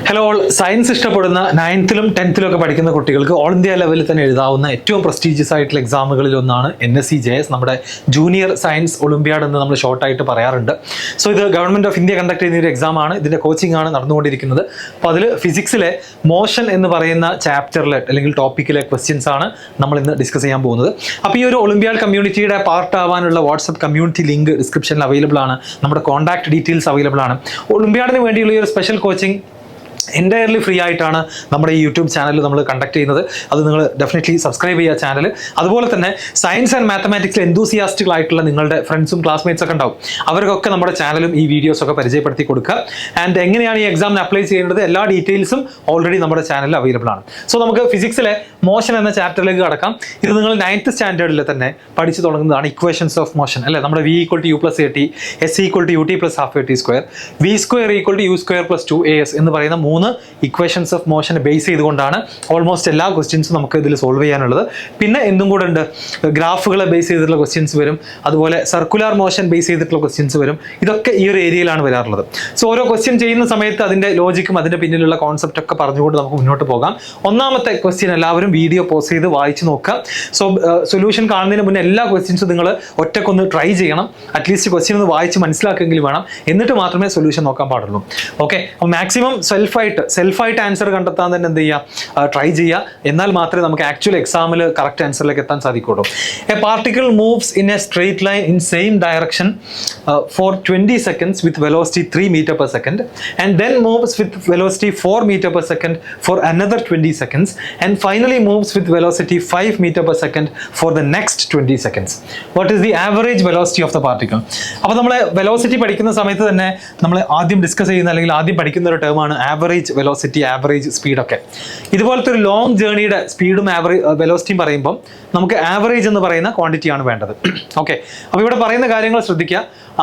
Hello all, science ഇഷ്ടപ്പെടുന്ന 9th-ലും 10th-ലും ഒക്കെ പഠിക്കുന്ന കുട്ടികൾക്ക് ഓൾ ഇന്ത്യ ലെവലിൽ തന്നെ എഴുതാവുന്ന ഏറ്റവും പ്രസ്റ്റീജിയസ് ആയിട്ടുള്ള എക്സാമുകളിൽ ഒന്നാണ് NSCJS, നമ്മുടെ ജൂനിയർ സയൻസ് ഒളിമ്പ്യാഡ് എന്ന് നമ്മൾ ഷോർട്ടായിട്ട് പറയാറുണ്ട്. സോ ഇത് ഗവൺമെൻറ് ഓഫ് ഇന്ത്യ കണ്ടക്ട് ചെയ്യുന്ന ഒരു എക്സാമാണ്. ഇതിൻ്റെ കോച്ചിങ് ആണ് നടന്നുകൊണ്ടിരിക്കുന്നത്. അപ്പോൾ അതിൽ ഫിസിക്സിലെ മോഷൻ എന്ന് പറയുന്ന ചാപ്റ്ററിലെ അല്ലെങ്കിൽ ടോപ്പിക്കിലെ ക്വസ്റ്റ്യൻസ് ആണ് നമ്മൾ ഇന്ന് ഡിസ്കസ് ചെയ്യാൻ പോകുന്നത്. അപ്പോൾ ഈ ഒരു ഒളിമ്പ്യാഡ് കമ്മ്യൂണിറ്റിയുടെ പാർട്ട് ആവാനുള്ള വാട്സപ്പ് കമ്മ്യൂണിറ്റി ലിങ്ക് ഡിസ്ക്രിപ്ഷനിൽ അവൈലബിൾ ആണ്. നമ്മുടെ കോൺടാക്ട് ഡീറ്റെയിൽസ് അവൈലബിൾ ആണ്. ഒളിമ്പ്യാഡിന് വേണ്ടിയുള്ള ഈ ഒരു സ്പെഷ്യൽ കോച്ചിങ് എൻറ്റയർലി ഫ്രീ ആയിട്ടാണ് നമ്മുടെ ഈ യൂട്യൂബ് ചാനൽ നമ്മൾ കണ്ടക്ട് ചെയ്യുന്നത്. അത് നിങ്ങൾ ഡെഫിനറ്റ്ലി സബ്സ്ക്രൈബ് ചെയ്യുക ചാനൽ. അതുപോലെ തന്നെ സയൻസ് ആൻഡ് മാത്തമാറ്റിക്സിൽ എന്തൂസിയാസ്റ്റുകളായിട്ടുള്ള നിങ്ങളുടെ ഫ്രണ്ട്സും ക്ലാസ്മേറ്റ്സ് ഒക്കെ ഉണ്ടാവും. അവർക്കൊക്കെ നമ്മുടെ ചാനലും ഈ വീഡിയോസൊക്കെ പരിചയപ്പെടുത്തി കൊടുക്കുക. ആൻഡ് എങ്ങനെയാണ് ഈ എക്സാമിന് അപ്ലൈ ചെയ്യേണ്ടത് എല്ലാ ഡീറ്റെയിൽസും ഓൾറെഡി നമ്മുടെ ചാനലിൽ അവൈലബിൾ ആണ്. സോ നമുക്ക് ഫിസിക്സിലെ മോഷൻ എന്ന ചാപ്റ്ററിലേക്ക് കടക്കാം. ഇത് നിങ്ങൾ 9th സ്റ്റാൻഡേർഡിൽ തന്നെ പഠിച്ചു തുടങ്ങുന്നതാണ്. ഇക്വേഷൻസ് ഓഫ് മോഷൻ അല്ലേ, നമ്മുടെ V = U + AT, S = UT + ½ AT², V² = U² + 2AS എന്ന് പറയുന്ന 3 ഇക്വേഷൻസ് ഓഫ് മോഷനെ ബേസ് ചെയ്തുകൊണ്ടാണ് ഓൾമോസ്റ്റ് എല്ലാ ക്വസ്റ്റ്യൻസും നമുക്ക് ഇതിൽ സോൾവ് ചെയ്യാനുള്ളത്. പിന്നെ എന്തും കൂടെ ഉണ്ട്, ഗ്രാഫുകളെ ബേസ് ചെയ്തിട്ടുള്ള ക്വസ്റ്റ്യൻസ് വരും, അതുപോലെ സർക്കുലർ മോഷൻ ബേസ് ചെയ്തിട്ടുള്ള ക്വസ്റ്റ്യൻസ് വരും. ഇതൊക്കെ ഈ ഒരു ഏരിയയിലാണ് വരാറുള്ളത്. സോ ഓരോ ക്വസ്റ്റ്യൻ ചെയ്യുന്ന സമയത്ത് അതിൻ്റെ ലോജിക്കും അതിൻ്റെ പിന്നിലുള്ള കോൺസെപ്റ്റ് ഒക്കെ പറഞ്ഞുകൊണ്ട് നമുക്ക് മുന്നോട്ട് പോകാം. ഒന്നാമത്തെ ക്വസ്റ്റ്യൻ എല്ലാവരും വീഡിയോ പോസ് ചെയ്ത് വായിച്ച് നോക്കുക. സോ സൊല്യൂഷൻ കാണുന്നതിന് മുന്നേ എല്ലാ ക്വസ്റ്റ്യൻസും നിങ്ങൾ ഒറ്റക്കൊന്ന് ട്രൈ ചെയ്യണം. അറ്റ്ലീസ്റ്റ് ക്വസ്റ്റ്യൻ ഒന്ന് വായിച്ച് മനസ്സിലാക്കെങ്കിലും വേണം. എന്നിട്ട് മാത്രമേ സൊല്യൂഷൻ നോക്കാൻ പാടുള്ളൂ. ഓക്കെ, അപ്പോൾ മാക്സിമം സെൽഫായിട്ട് ആൻസർ കണ്ടെത്താൻ തന്നെ എന്ത് ചെയ്യുക, ട്രൈ ചെയ്യുക. എന്നാൽ മാത്രമേ നമുക്ക് ആക്ച്വൽ എക്സാമിൽ കറക്റ്റ് ആൻസറിലേക്ക് എത്താൻ സാധിക്കുള്ളൂ. A particle moves in A straight line in same direction four 20 seconds with velocity 3 m/s and then moves with velocity 4 m/s for another 20 seconds and finally moves with velocity 5 m/s for the next 20 seconds. What is the average velocity of the particle? അപ്പോൾ നമ്മൾ velocity പഠിക്കുന്ന സമയത്ത് തന്നെ നമ്മൾ ആദ്യം discuss ചെയ്യുന്ന അല്ലെങ്കിൽ ആദ്യം പഠിക്കുന്ന ഒരു ടേമാണ് ആവറേജ് വെലോസിറ്റി, ആവറേജ് സ്പീഡൊക്കെ. ഇതുപോലത്തെ ഒരു ലോങ് ജേർണിയുടെ സ്പീഡും വെലോസിറ്റിയും പറയുമ്പം നമുക്ക് ആവറേജ് എന്ന് പറയുന്ന ക്വാണ്ടിറ്റി ആണ് വേണ്ടത്. ഓക്കെ, അപ്പോൾ ഇവിടെ പറയുന്ന കാര്യങ്ങൾ ശ്രദ്ധിക്കുക.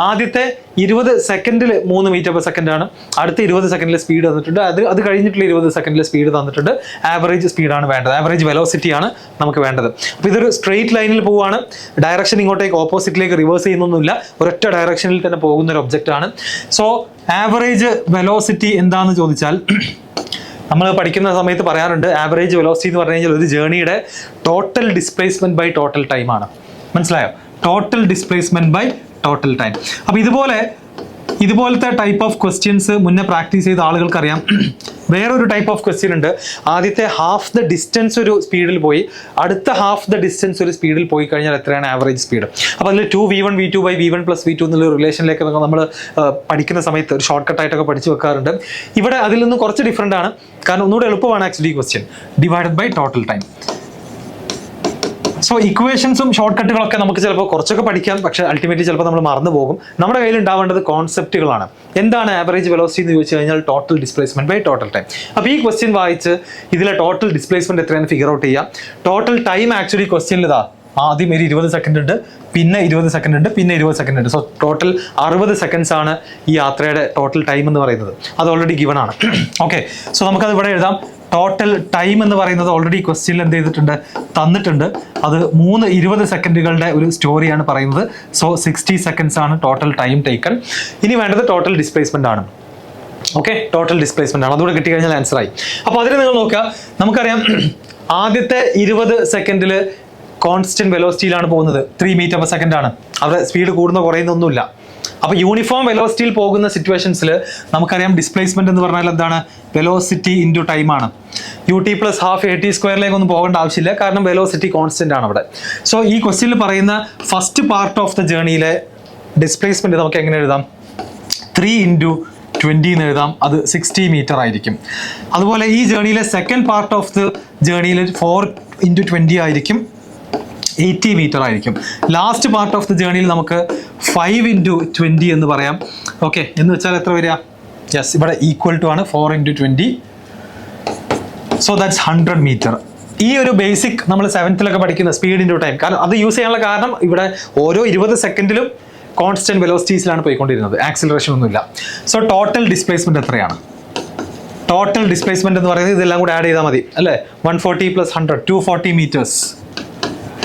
ആദ്യത്തെ 20 സെക്കൻഡിൽ 3 m/s ആണ്. അടുത്ത 20 സെക്കൻഡിൽ സ്പീഡ് തന്നിട്ടുണ്ട്. അത് കഴിഞ്ഞിട്ടുള്ള 20 സെക്കൻഡിൽ സ്പീഡ് തന്നിട്ടുണ്ട്. ആവറേജ് സ്പീഡാണ് വേണ്ടത്, ആവറേജ് വെലോസിറ്റിയാണ് നമുക്ക് വേണ്ടത്. അപ്പോൾ ഇതൊരു സ്ട്രെയിറ്റ് ലൈനിൽ പോവുകയാണ്. ഡയറക്ഷൻ ഇങ്ങോട്ടേക്ക് ഓപ്പോസിറ്റിലേക്ക് റിവേഴ്സ് ചെയ്യുന്നൊന്നുമില്ല, ഒരൊറ്റ ഡയറക്ഷനിൽ തന്നെ പോകുന്ന ഒരു ഒബ്ജക്റ്റ് ആണ്. സോ ആവറേജ് വെലോസിറ്റി എന്താണെന്ന് ചോദിച്ചാൽ നമ്മൾ പഠിക്കുന്ന സമയത്ത് പറയാറുണ്ട്, ആവറേജ് വെലോസിറ്റി എന്ന് പറഞ്ഞു കഴിഞ്ഞാൽ ഒരു ജേർണിയുടെ total displacement by total time ആണ്. മനസ്സിലായോ? Total displacement by total time. അപ്പോൾ ഇതുപോലത്തെ ടൈപ്പ് ഓഫ് ക്വസ്റ്റ്യൻസ് മുന്നേ പ്രാക്ടീസ് ചെയ്ത ആളുകൾക്കറിയാം. വേറൊരു ടൈപ്പ് ഓഫ് ക്വസ്റ്റ്യൻ ഉണ്ട്. ആദ്യത്തെ ഹാഫ് ദ ഡിസ്റ്റൻസ് ഒരു സ്പീഡിൽ പോയി, അടുത്ത ഹാഫ് ദ ഡിസ്റ്റൻസ് ഒരു സ്പീഡിൽ പോയി കഴിഞ്ഞാൽ എത്രയാണ് ആവറേജ് സ്പീഡ്? അപ്പോൾ അതിൽ 2v1 v2 / v1 + v2 എന്നുള്ള റിലേഷനിലേക്ക് നമ്മൾ പഠിക്കുന്ന സമയത്ത് ഒരു ഷോർട്ട് കട്ടായിട്ടൊക്കെ പഠിച്ചു വെക്കാറുണ്ട്. ഇവിടെ അതിൽ നിന്ന് കുറച്ച് ഡിഫറെൻ്റ് ആണ്. കാരണം ഒന്നുകൂടെ എളുപ്പമാണ് actually question. Divided by total time. So ഇക്വേഷൻസും ഷോർട്ട് കട്ടുകളൊക്കെ നമുക്ക് ചിലപ്പോൾ കുറച്ചൊക്കെ പഠിക്കാം, പക്ഷേ അൾട്ടിമേറ്റ്ലി ചിലപ്പോൾ നമ്മൾ മറന്നു പോകും. നമ്മുടെ കയ്യിൽ ഉണ്ടാവേണ്ടത് കോൺസെപ്റ്റുകളാണ്. എന്താണ് ആവറേജ് വെലോസിറ്റി എന്ന് ചോദിച്ചു കഴിഞ്ഞാൽ total displacement by total time. അപ്പോൾ ഈ ക്വസ്റ്റ്യൻ വായിച്ച് ഇതിലെ ടോട്ടൽ ഡിസ്പ്ലേസ്മെന്റ് എത്രയാണ് ഫിഗർ ഔട്ട് ചെയ്യുക. ടോട്ടൽ ടൈം ആക്ച്വലി ക്വസ്റ്റ്യനിൽ ഇതാ ആദ്യം ഒരു 20 സെക്കൻഡ് ഉണ്ട്, പിന്നെ 20 സെക്കൻഡ് ഉണ്ട്, പിന്നെ 20 സെക്കൻഡ് ഉണ്ട്. സോ ടോട്ടൽ 60 സെക്കൻഡ്സ് ആണ് ഈ യാത്രയുടെ ടോട്ടൽ ടൈം എന്ന് പറയുന്നത്. അത് ഓൾറെഡി ഗിവൺ ആണ്. ഓക്കെ, സോ നമുക്കത് ഇവിടെ എഴുതാം. ടോട്ടൽ ടൈം എന്ന് പറയുന്നത് ഓൾറെഡി ക്വസ്റ്റ്യനിൽ എന്ത് ചെയ്തിട്ടുണ്ട്, തന്നിട്ടുണ്ട്. അത് 20 സെക്കൻഡുകളുടെ ഒരു സ്റ്റോറിയാണ് പറയുന്നത്. സോ 60 സെക്കൻഡ്സ് ആണ് ടോട്ടൽ ടൈം ടേക്കൺ. ഇനി വേണ്ടത് ടോട്ടൽ ഡിസ്പ്ലേസ്മെന്റ് ആണ്. ഓക്കെ, ടോട്ടൽ ഡിസ്പ്ലേസ്മെന്റ് ആണ്. അതുകൂടെ കിട്ടിക്കഴിഞ്ഞാൽ ആൻസർ ആയി. അപ്പോൾ അതിന് നിങ്ങൾ നോക്കുക, നമുക്കറിയാം ആദ്യത്തെ 20 സെക്കൻഡിൽ കോൺസ്റ്റന്റ് വെലോസിറ്റിയിലാണ് പോകുന്നത്. 3 m/s ആണ്. അവിടെ സ്പീഡ് കൂടുന്ന കുറയുന്നൊന്നുമില്ല. അപ്പോൾ യൂണിഫോം വെലോസിറ്റിയിൽ പോകുന്ന സിറ്റുവേഷൻസിൽ നമുക്കറിയാം ഡിസ്പ്ലേസ്മെന്റ് എന്ന് പറഞ്ഞാൽ എന്താണ്, വെലോസിറ്റി ഇൻറ്റു ടൈം ആണ്. UT + ½ AT² ഒന്നും പോകേണ്ട ആവശ്യമില്ല, കാരണം വെലോസിറ്റി കോൺസ്റ്റന്റ് ആണ് അവിടെ. സോ ഈ ക്വസ്റ്റ്യനിൽ പറയുന്ന ഫസ്റ്റ് പാർട്ട് ഓഫ് ദ ജേർണിയിലെ ഡിസ്പ്ലേസ്മെന്റ് നമുക്ക് എങ്ങനെ എഴുതാം? 3 × 20 എന്ന് എഴുതാം. അത് 60 മീറ്റർ ആയിരിക്കും. അതുപോലെ ഈ ജേർണിയിലെ സെക്കൻഡ് പാർട്ട് ഓഫ് ദ ജേർണിയിൽ 4 × 20 ആയിരിക്കും, 80 മീറ്റർ ആയിരിക്കും. ലാസ്റ്റ് പാർട്ട് ഓഫ് ദ ജേർണിയിൽ നമുക്ക് 5 × 20 എന്ന് പറയാം. ഓക്കെ, എന്ന് വെച്ചാൽ എത്ര വരിക? യെസ്, ഇവിടെ ഈക്വൽ ടു ആണ് 4 × 20. So that's 100 metre. ഈ ഒരു ബേസിക് നമ്മൾ 7th പഠിക്കുന്ന സ്പീഡ് ഇൻറ്റു ടൈം, കാരണം അത് യൂസ് ചെയ്യാനുള്ള കാരണം ഇവിടെ ഓരോ 20 സെക്കൻഡിലും കോൺസ്റ്റന്റ് വെലോസിറ്റീസിലാണ് പോയിക്കൊണ്ടിരുന്നത്, ആക്സിലറേഷൻ ഒന്നുമില്ല. സോ ടോട്ടൽ ഡിസ്പ്ലേസ്മെന്റ് എത്രയാണ്? ടോട്ടൽ ഡിസ്പ്ലേസ്മെന്റ് എന്ന് പറയുന്നത് ഇതെല്ലാം കൂടെ ആഡ് ചെയ്താൽ മതി അല്ലേ. 140 + 100 240 metres.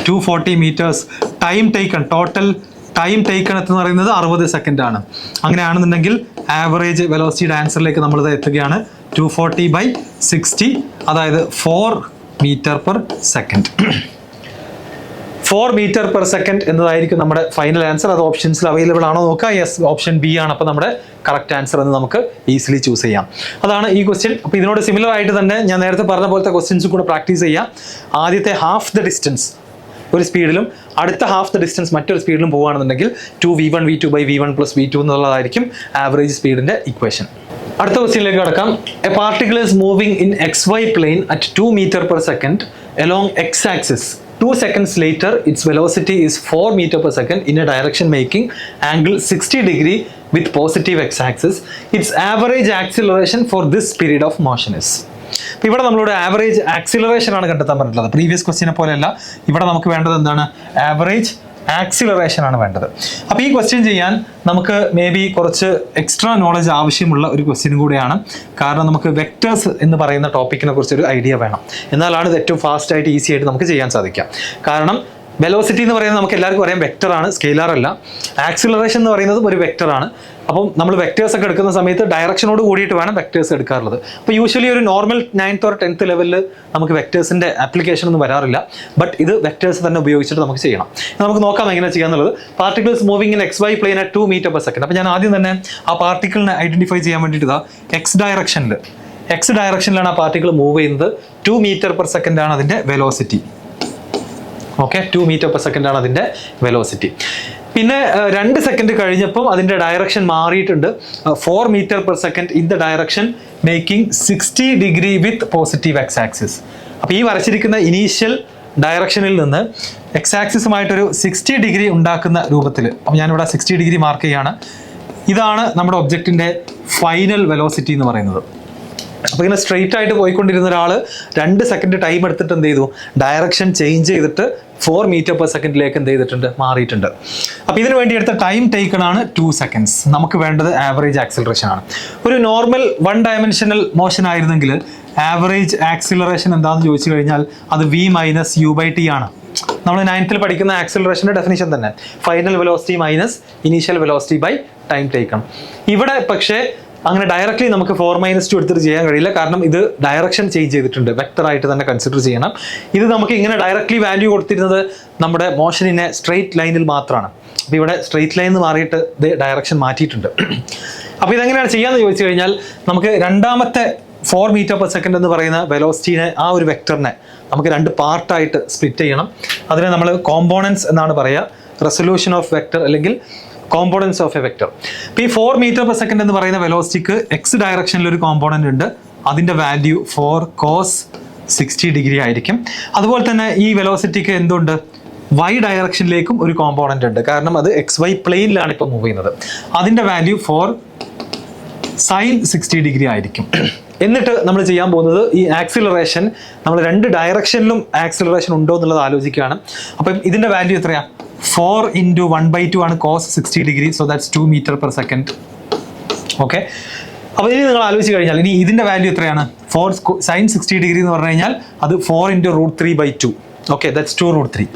240 metres. Time taken, total time taken എന്ന് പറയുന്നത് 60 സെക്കൻഡ് ആണ്. അങ്ങനെയാണെന്നുണ്ടെങ്കിൽ ആവറേജ് വെലോസിറ്റിയുടെ ആൻസറിലേക്ക് നമ്മൾ എത്തുകയാണ്. 240/60, അതായത് 4 metre per second. 4 metre per second എന്നതായിരിക്കും നമ്മുടെ ഫൈനൽ ആൻസർ. അത് ഓപ്ഷൻസിൽ അവൈലബിൾ ആണോ നോക്കുക. യെസ്, ഓപ്ഷൻ ബി ആണ് അപ്പോൾ നമ്മുടെ കറക്റ്റ് ആൻസർ എന്ന് നമുക്ക് ഈസിലി ചൂസ് ചെയ്യാം. അതാണ് ഈ ക്വസ്റ്റ്യൻ. അപ്പോൾ ഇതിനോട് സിമിലർ ആയിട്ട് തന്നെ ഞാൻ നേരത്തെ പറഞ്ഞ പോലത്തെ ക്വസ്റ്റ്യൻസ് കൂടെ പ്രാക്ടീസ് ചെയ്യാം. ആദ്യത്തെ ഹാഫ് ദ ഡിസ്റ്റൻസ് ഒരു സ്പീഡിലും അടുത്ത ഹാഫ് ദ ഡിസ്റ്റൻസ് മറ്റൊരു സ്പീഡിലും പോകുകയാണെന്നുണ്ടെങ്കിൽ 2v1v2/v1 + v2 എന്നുള്ളതായിരിക്കും ആവറേജ് സ്പീഡിന്റെ ഇക്വേഷൻ. അടുത്ത ക്വസ്റ്റ്യനിലേക്ക് കടക്കാം. A particle is moving in XY plane at 2 metre per second along x axis. 2 seconds later, its velocity is 4 meter per second in a direction making angle 60 degree with positive x-axis. Its average acceleration for this period of motion is. അപ്പോൾ ഇവിടെ നമ്മളോട് average acceleration ആണ് കണ്ടെത്താൻ പറഞ്ഞിട്ടുള്ളത്. Previous ക്വസ്റ്റ്യനെ പോലെയല്ല, ഇവിടെ നമുക്ക് വേണ്ടത് എന്താണ്? ആവറേജ് ആക്സിലറേഷൻ ആണ് വേണ്ടത്. അപ്പോൾ ഈ ക്വസ്റ്റ്യൻ ചെയ്യാൻ നമുക്ക് മേ ബി കുറച്ച് എക്സ്ട്രാ നോളജ് ആവശ്യമുള്ള ഒരു ക്വസ്റ്റ്യനും കൂടിയാണ്. കാരണം നമുക്ക് വെക്ടേഴ്സ് എന്ന് പറയുന്ന ടോപ്പിക്കിനെ കുറിച്ചൊരു ഐഡിയ വേണം. എന്നാലാണ് ഇത് ഏറ്റവും ഫാസ്റ്റ് ആയിട്ട് ഈസി ആയിട്ട് നമുക്ക് ചെയ്യാൻ സാധിക്കാം. കാരണം വെലോസിറ്റി എന്ന് പറയുന്നത് നമുക്ക് എല്ലാവർക്കും അറിയാം വെക്ടറാണ്, സ്കെയിലാർ അല്ല. ആക്സിലറേഷൻ എന്ന് പറയുന്നതും ഒരു വെക്ടറാണ്. അപ്പം നമ്മൾ വെക്ടേഴ്സ് ഒക്കെ എടുക്കുന്ന സമയത്ത് ഡയറക്ഷനോട് കൂടിയിട്ട് വേണം വെക്ടേഴ്സ് എടുക്കാറുള്ളത്. അപ്പോൾ യൂഷ്വലി ഒരു നോർമൽ 9th or 10th ലെവലിൽ നമുക്ക് വെക്ടേഴ്സിൻ്റെ ആപ്ലിക്കേഷൻ ഒന്നും വരാറില്ല. ബട്ട് ഇത് വെക്ടേഴ്സ് തന്നെ ഉപയോഗിച്ചിട്ട് നമുക്ക് ചെയ്യണം. നമുക്ക് നോക്കാം എങ്ങനെ ചെയ്യാന്നുള്ളത്. Particles moving in XY plane at 2 metre per second. അപ്പോൾ ഞാൻ ആദ്യം തന്നെ ആ പാർട്ടിക്കിളിനെ ഐഡന്റിഫൈ ചെയ്യാൻ വേണ്ടിയിട്ട് ഇതാ എക്സ് ഡയറക്ഷനിലാണ് ആ പാർട്ടിക്കിൾ മൂവ് ചെയ്യുന്നത്. 2 മീറ്റർ പെർ സെക്കൻഡ് ആണ് അതിൻ്റെ velocity. Okay, 2 metre per second ആണ് അതിൻ്റെ വെലോസിറ്റി. പിന്നെ 2 സെക്കൻഡ് കഴിഞ്ഞപ്പം അതിൻ്റെ ഡയറക്ഷൻ മാറിയിട്ടുണ്ട്. 4 metre per second in the direction making 60 degree with positive x axis. അപ്പോൾ ഈ വരച്ചിരിക്കുന്ന ഇനീഷ്യൽ ഡയറക്ഷനിൽ നിന്ന് എക്സ് ആക്സിസുമായിട്ടൊരു 60 ഡിഗ്രി ഉണ്ടാക്കുന്ന രൂപത്തിൽ, അപ്പോൾ ഞാനിവിടെ 60 ഡിഗ്രി മാർക്ക് ചെയ്യാണ്. ഇതാണ് നമ്മുടെ ഒബ്ജക്റ്റിൻ്റെ ഫൈനൽ വെലോസിറ്റി എന്ന് പറയുന്നത്. അപ്പോൾ ഇങ്ങനെ സ്ട്രെയിറ്റ് ആയിട്ട് പോയിക്കൊണ്ടിരുന്ന ഒരാൾ 2 സെക്കൻഡ് ടൈം എടുത്തിട്ട് എന്ത് ചെയ്തു? ഡയറക്ഷൻ ചേഞ്ച് ചെയ്തിട്ട് 4 മീറ്റർ പെർ സെക്കൻഡിലേക്ക് എന്ത് ചെയ്തിട്ടുണ്ട്? മാറിയിട്ടുണ്ട്. അപ്പോൾ ഇതിന് വേണ്ടി എടുത്ത ടൈം ടേക്കൺ ആണ് 2 seconds. നമുക്ക് വേണ്ടത് ആവറേജ് ആക്സിലറേഷൻ ആണ്. ഒരു നോർമൽ 1 dimensional മോഷൻ ആയിരുന്നെങ്കിൽ ആവറേജ് ആക്സിലറേഷൻ എന്താണെന്ന് ചോദിച്ചു കഴിഞ്ഞാൽ അത് v - u/t ആണ്. നമ്മൾ 9th പഠിക്കുന്ന ആക്സിലറേഷൻ്റെ ഡെഫിനിഷൻ തന്നെ final velocity minus initial velocity by time taken. ഇവിടെ പക്ഷേ അങ്ങനെ ഡയറക്റ്റ്ലി നമുക്ക് 4 - 2 എടുത്തിട്ട് ചെയ്യാൻ കഴിയില്ല. കാരണം ഇത് ഡയറക്ഷൻ ചേഞ്ച് ചെയ്തിട്ടുണ്ട്, വെക്ടറായിട്ട് തന്നെ കൺസിഡർ ചെയ്യണം. ഇത് നമുക്ക് ഇങ്ങനെ ഡയറക്റ്റ്ലി വാല്യൂ കൊടുത്തിരുന്നത് നമ്മുടെ മോഷനിനെ സ്ട്രെയിറ്റ് ലൈനിൽ മാത്രമാണ്. അപ്പോൾ ഇവിടെ സ്ട്രെയിറ്റ് ലൈനിൽ നിന്ന് മാറിയിട്ട് ഇത് ഡയറക്ഷൻ മാറ്റിയിട്ടുണ്ട്. അപ്പോൾ ഇതെങ്ങനെയാണ് ചെയ്യാമെന്ന് ചോദിച്ചു കഴിഞ്ഞാൽ നമുക്ക് രണ്ടാമത്തെ 4 മീറ്റർ പെർ സെക്കൻഡ് എന്ന് പറയുന്ന വെലോസിറ്റിനെ, ആ ഒരു വെക്ടറിനെ നമുക്ക് 2 പാർട്ടായിട്ട് സ്പ്ലിറ്റ് ചെയ്യണം. അതിനെ നമ്മൾ കോമ്പോണൻസ് എന്നാണ് പറയുക. റെസൊല്യൂഷൻ ഓഫ് വെക്ടർ അല്ലെങ്കിൽ കോമ്പോണൻസ് ഓഫ് എ വെക്ടർ. ഇപ്പോൾ ഈ 4 മീറ്റർ പെർ സെക്കൻഡ് എന്ന് പറയുന്ന വെലോസിറ്റിക്ക് എക്സ് ഡയറക്ഷനിൽ ഒരു കോമ്പോണൻ്റ് ഉണ്ട്. അതിൻ്റെ വാല്യൂ 4 cos 60 ഡിഗ്രി ആയിരിക്കും. അതുപോലെ തന്നെ ഈ വെലോസിറ്റിക്ക് എന്തുണ്ട്? Y ഡയറക്ഷനിലേക്കും ഒരു കോമ്പോണൻ്റ് ഉണ്ട്. കാരണം അത് XY പ്ലെയിനിലാണ് ഇപ്പോൾ മൂവ് ചെയ്യുന്നത്. അതിൻ്റെ വാല്യൂ 4 sin 60 ഡിഗ്രി ആയിരിക്കും. എന്നിട്ട് നമ്മൾ ചെയ്യാൻ പോകുന്നത് ഈ ആക്സിലറേഷൻ നമ്മൾ 2 ഡയറക്ഷനിലും ആക്സിലറേഷൻ ഉണ്ടോ എന്നുള്ളത് ആലോചിക്കുകയാണ്. അപ്പം ഇതിൻ്റെ വാല്യൂ എത്രയാണ്? 4 × 1/2 ആണ് cos 60 degree. So that's 2 metre per second. Okay, അപ്പോൾ ഇനി നിങ്ങൾ ആലോചിച്ച് കഴിഞ്ഞാൽ ഇനി ഇതിൻ്റെ വാല്യൂ എത്രയാണ്? 4 sin 60 ഡിഗ്രി എന്ന് പറഞ്ഞു കഴിഞ്ഞാൽ അത് 4 × √3/2. Okay, that's 2√3.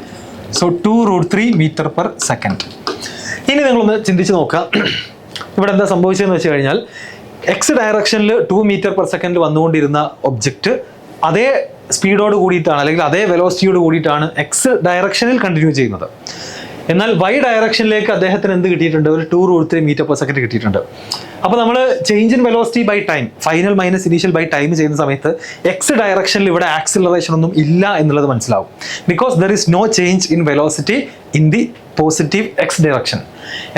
So 2√3 metre per second. ഇനി നിങ്ങളൊന്ന് ചിന്തിച്ച് നോക്കുക, ഇവിടെ എന്താ സംഭവിച്ചതെന്ന് വെച്ച് കഴിഞ്ഞാൽ എക്സ് ഡയറക്ഷനിൽ 2 മീറ്റർ പെർ സെക്കൻഡ് വന്നുകൊണ്ടിരുന്ന ഒബ്ജക്റ്റ് അതേ സ്പീഡോട് കൂടിയിട്ടാണ് അല്ലെങ്കിൽ അതേ വെലോസിറ്റിയോട് കൂടിയിട്ടാണ് എക്സ് ഡയറക്ഷനിൽ കണ്ടിന്യൂ ചെയ്യുന്നത്. എന്നാൽ Y ഡയറക്ഷനിലേക്ക് അദ്ദേഹത്തിന് എന്ത് കിട്ടിയിട്ടുണ്ട്? ഒരു 2√3 മീറ്റർ പെർ സെക്കൻഡ് കിട്ടിയിട്ടുണ്ട്. അപ്പോൾ നമ്മൾ change in velocity by time, final minus initial by time ചെയ്യുന്ന സമയത്ത് എക്സ് ഡയറക്ഷനിൽ ഇവിടെ ആക്സിലറേഷൻ ഒന്നും ഇല്ല എന്നുള്ളത് മനസ്സിലാവും. Because there is no change in velocity in the positive x direction.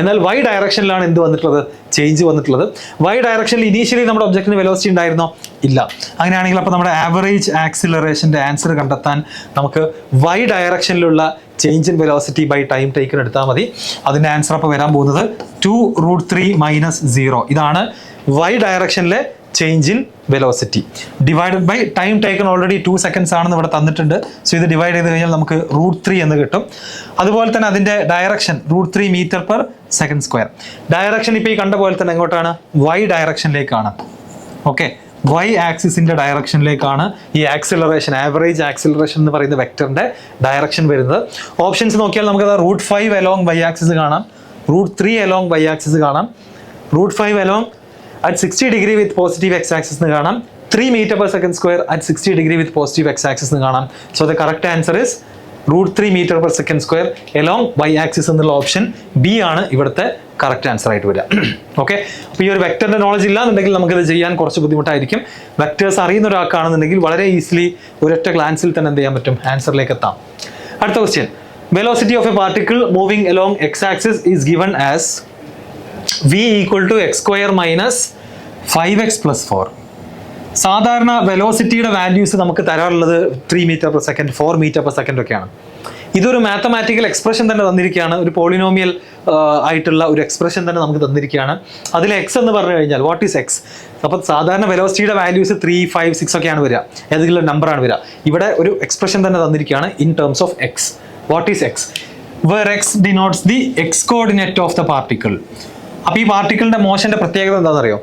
എന്നാൽ Y ഡയറക്ഷനിലാണ് എന്ത് വന്നിട്ടുള്ളത്? ചേഞ്ച് വന്നിട്ടുള്ളത്. Y ഡയറക്ഷനിൽ ഇനീഷ്യലി നമ്മുടെ ഒബ്ജക്റ്റിന് വെലോസിറ്റി ഉണ്ടായിരുന്നോ? ഇല്ല. അങ്ങനെയാണെങ്കിൽ അപ്പോൾ നമ്മുടെ ആവറേജ് ആക്സിലറേഷൻ്റെ ആൻസർ കണ്ടെത്താൻ നമുക്ക് Y ഡയറക്ഷനിലുള്ള change in velocity by time taken എടുത്താൽ മതി. അതിൻ്റെ ആൻസർ അപ്പോൾ വരാൻ പോകുന്നത് 2√3 - 0. ഇതാണ് Y ഡയറക്ഷനിലെ change in velocity divided by time taken. Already 2 seconds ആണെന്ന് ഇവിടെ തന്നിട്ടുണ്ട്. സോ ഇത് ഡിവൈഡ് ചെയ്ത് കഴിഞ്ഞാൽ നമുക്ക് √3 എന്ന് കിട്ടും. അതുപോലെ തന്നെ അതിൻ്റെ direction √3 metre per second square. Direction ഇപ്പോൾ ഈ കണ്ട പോലെ തന്നെ എങ്ങോട്ടാണ്? Y ഡയറക്ഷനിലേക്കാണ്. ഓക്കെ, Y ആക്സിസിൻ്റെ ഡയറക്ഷനിലേക്കാണ് ഈ ആക്സിലറേഷൻ, ആവറേജ് ആക്സിലറേഷൻ എന്ന് പറയുന്ന വെക്ടറിൻ്റെ ഡയറക്ഷൻ വരുന്നത്. ഓപ്ഷൻസ് നോക്കിയാൽ നമുക്ക് √5 along Y ആക്സിസ് കാണാം, √3 along Y ആക്സിസ് കാണാം, √5 along at 60 degree with positive x-axis എന്ന് കാണാം. 3 meter per second square at 60 degree with positive x-axis എന്ന് കാണാം. So the correct answer is √3 meter per second square along y-axis എന്നുള്ള option B ആണ് ഇവിടുത്തെ correct answer ആയിട്ട് വരിക. ഓക്കെ, അപ്പോൾ ഈ ഒരു വെക്ടറിന്റെ നോളജ് ഇല്ലാന്നുണ്ടെങ്കിൽ നമുക്കിത് ചെയ്യാൻ കുറച്ച് ബുദ്ധിമുട്ടായിരിക്കും. വെക്ടേഴ്സ് അറിയുന്ന ഒരാൾക്കാണെന്നുണ്ടെങ്കിൽ വളരെ ഈസിലി ഒരൊറ്റ ഗ്ലാൻസിൽ തന്നെ എന്ത് ചെയ്യാൻ പറ്റും, ആൻസറിലേക്ക് എത്താം. അടുത്ത question, velocity of A particle moving along x-axis is given as v = x² - 5x + 4. സാധാരണ വെലോസിറ്റിയുടെ വാല്യൂസ് നമുക്ക് തരാറുള്ളത് 3 meter per second, 4 meter per second ഒക്കെയാണ്. ഇതൊരു മാത്തമാറ്റിക്കൽ എക്സ്പ്രഷൻ തന്നെ തന്നിരിക്കുകയാണ്, ഒരു പോളിനോമിയൽ ആയിട്ടുള്ള ഒരു എക്സ്പ്രഷൻ തന്നെ നമുക്ക് തന്നിരിക്കുകയാണ്. അതിൽ എക്സ് എന്ന് പറഞ്ഞു കഴിഞ്ഞാൽ വാട്ട് ഈസ് എക്സ്? അപ്പോൾ സാധാരണ വെലോസിറ്റിയുടെ വാല്യൂസ് 3, 5, 6 ഒക്കെയാണ് വരിക, ഏതെങ്കിലും നമ്പറാണ് വരിക. ഇവിടെ ഒരു എക്സ്പ്രഷൻ തന്നെ തന്നിരിക്കുകയാണ് in terms of x. What is x? Where x denotes the x coordinate of the particle. അപ്പോൾ ഈ പാർട്ടിക്കിളിന്റെ മോഷന്റെ പ്രത്യേകത എന്താണെന്നറിയോ?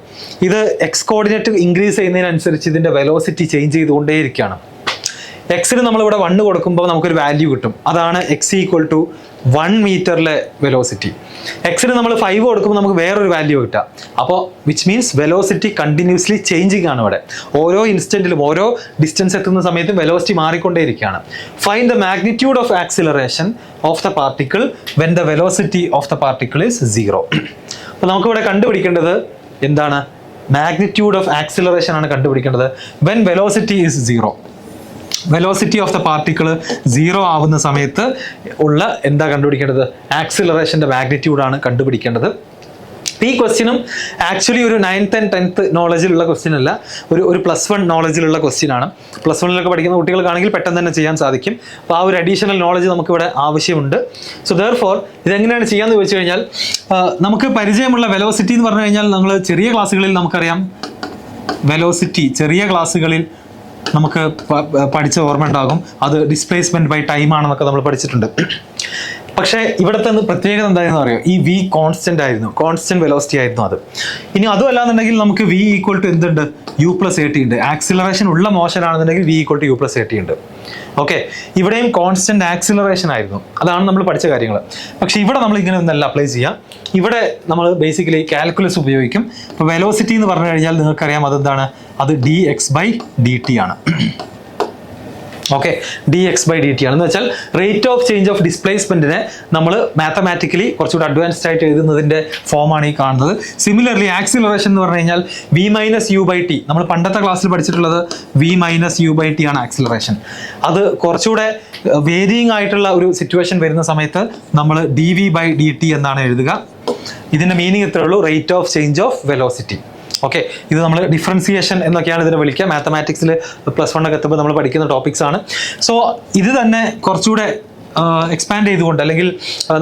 ഇത് എക്സ് കോർഡിനേറ്റ് ഇൻക്രീസ് ചെയ്യുന്നതിനനുസരിച്ച് ഇതിന്റെ വെലോസിറ്റി ചേഞ്ച് ചെയ്തുകൊണ്ടേയിരിക്കുകയാണ്. എക്സിന് നമ്മളിവിടെ 1 കൊടുക്കുമ്പോൾ നമുക്കൊരു വാല്യൂ കിട്ടും, അതാണ് എക്സ് = 1 മീറ്ററിലെ വെലോസിറ്റി. എക്സിന് നമ്മൾ 5 കൊടുക്കുമ്പോൾ നമുക്ക് വേറൊരു വാല്യൂ കിട്ടുക. അപ്പോൾ which means velocity continuously changing ആണ് ഇവിടെ. ഓരോ ഇൻസ്റ്റന്റിലും ഓരോ ഡിസ്റ്റൻസ് എത്തുന്ന സമയത്തും വെലോസിറ്റി മാറിക്കൊണ്ടേയിരിക്കുകയാണ്. Find the magnitude of acceleration of the particle when the velocity of the particle is 0. അപ്പോൾ നമുക്കിവിടെ കണ്ടുപിടിക്കേണ്ടത് എന്താണ്? മാഗ്നിറ്റ്യൂഡ് ഓഫ് ആക്സിലറേഷൻ ആണ് കണ്ടുപിടിക്കേണ്ടത് when velocity is 0. Velocity of the particle 0 ആവുന്ന സമയത്ത് ഉള്ള എന്താ കണ്ടുപിടിക്കേണ്ടത്? ആക്സിലറേഷൻ്റെ മാഗ്നിറ്റ്യൂഡാണ് കണ്ടുപിടിക്കേണ്ടത്. ഈ ക്വസ്റ്റ്യനും ആക്ച്വലി ഒരു 9th and 10th നോളജിലുള്ള ക്വസ്റ്റ്യൻ അല്ല, ഒരു +1 നോളജിലുള്ള ക്വസ്റ്റ്യൻ ആണ്. +1 പഠിക്കുന്ന കുട്ടികൾക്കാണെങ്കിൽ പെട്ടെന്ന് തന്നെ ചെയ്യാൻ സാധിക്കും. അപ്പോൾ ആ ഒരു അഡീഷണൽ നോളജ് നമുക്കിവിടെ ആവശ്യമുണ്ട്. സോ ദെയർഫോർ ഇതെങ്ങനെയാണ് ചെയ്യാമെന്ന് ചോദിച്ചു കഴിഞ്ഞാൽ, നമുക്ക് പരിചയമുള്ള വെലോസിറ്റി എന്ന് പറഞ്ഞു കഴിഞ്ഞാൽ നമ്മൾ ചെറിയ ക്ലാസ്സുകളിൽ നമുക്കറിയാം, വെലോസിറ്റി ചെറിയ ക്ലാസ്സുകളിൽ നമുക്ക് പഠിച്ച ഓർമ്മ ഉണ്ടാകും, അത് ഡിസ്പ്ലേസ്മെന്റ് ബൈ ടൈം ആണെന്നൊക്കെ നമ്മൾ പഠിച്ചിട്ടുണ്ട്. പക്ഷേ ഇവിടുത്തെ പ്രത്യേകത എന്താണെന്ന് അറിയാം, ഈ v കോൺസ്റ്റന്റ് ആയിരുന്നു, കോൺസ്റ്റന്റ് വെലോസിറ്റി ആയിരുന്നു അത്. ഇനി അതും അല്ലാന്നുണ്ടെങ്കിൽ നമുക്ക് v = എന്തുണ്ട്, u+at ഉണ്ട്. ആക്സിലറേഷൻ ഉള്ള മോഷൻ ആണെന്നുണ്ടെങ്കിൽ v = u+at ഉണ്ട്. ഓക്കെ, ഇവിടെയും കോൺസ്റ്റന്റ് ആക്സിലറേഷൻ ആയിരുന്നു, അതാണ് നമ്മൾ പഠിച്ച കാര്യങ്ങൾ. പക്ഷെ ഇവിടെ നമ്മൾ ഇങ്ങനെ ഒന്നല്ല അപ്ലൈ ചെയ്യാം. ഇവിടെ നമ്മൾ ബേസിക്കലി കാൽക്കുലസ് ഉപയോഗിക്കും. ഇപ്പോൾ വെലോസിറ്റി എന്ന് പറഞ്ഞു കഴിഞ്ഞാൽ നിങ്ങൾക്കറിയാം അതെന്താണ്, അത് dx/dt ആണ്. ഓക്കെ, dx/dt ആണ് എന്ന് വെച്ചാൽ റേറ്റ് ഓഫ് ചേഞ്ച് ഓഫ് ഡിസ്പ്ലേസ്മെന്റിനെ നമ്മൾ മാത്തമാറ്റിക്കലി കുറച്ചുകൂടി അഡ്വാൻസ്ഡ് ആയിട്ട് എഴുതുന്നതിന്റെ ഫോമാണ് ഈ കാണുന്നത്. സിമിലർലി ആക്സിലറേഷൻ എന്ന് പറഞ്ഞു കഴിഞ്ഞാൽ v - u/t. നമ്മൾ പണ്ടത്തെ ക്ലാസ്സിൽ പഠിച്ചിട്ടുള്ളത് v - u/t ആണ് ആക്സിലറേഷൻ. അത് കുറച്ചുകൂടെ വേരിയിങ് ആയിട്ടുള്ള ഒരു സിറ്റുവേഷൻ വരുന്ന സമയത്ത് നമ്മൾ dv/dt എന്നാണ് എഴുതുക. ഇതിന്റെ മീനിങ് ഇത്രേ ഉള്ളൂ, rate of change of velocity. Okay, ഇത് നമ്മൾ ഡിഫറൻസിയേഷൻ എന്നൊക്കെയാണ് ഇതിനെ വിളിക്കുക. മാത്തമാറ്റിക്സിൽ +1 ഒക്കെ എത്തുമ്പോൾ നമ്മൾ പഠിക്കുന്ന ടോപ്പിക്സ് ആണ്. സോ ഇത് തന്നെ കുറച്ചുകൂടെ എക്സ്പാൻഡ് ചെയ്തുകൊണ്ട്, അല്ലെങ്കിൽ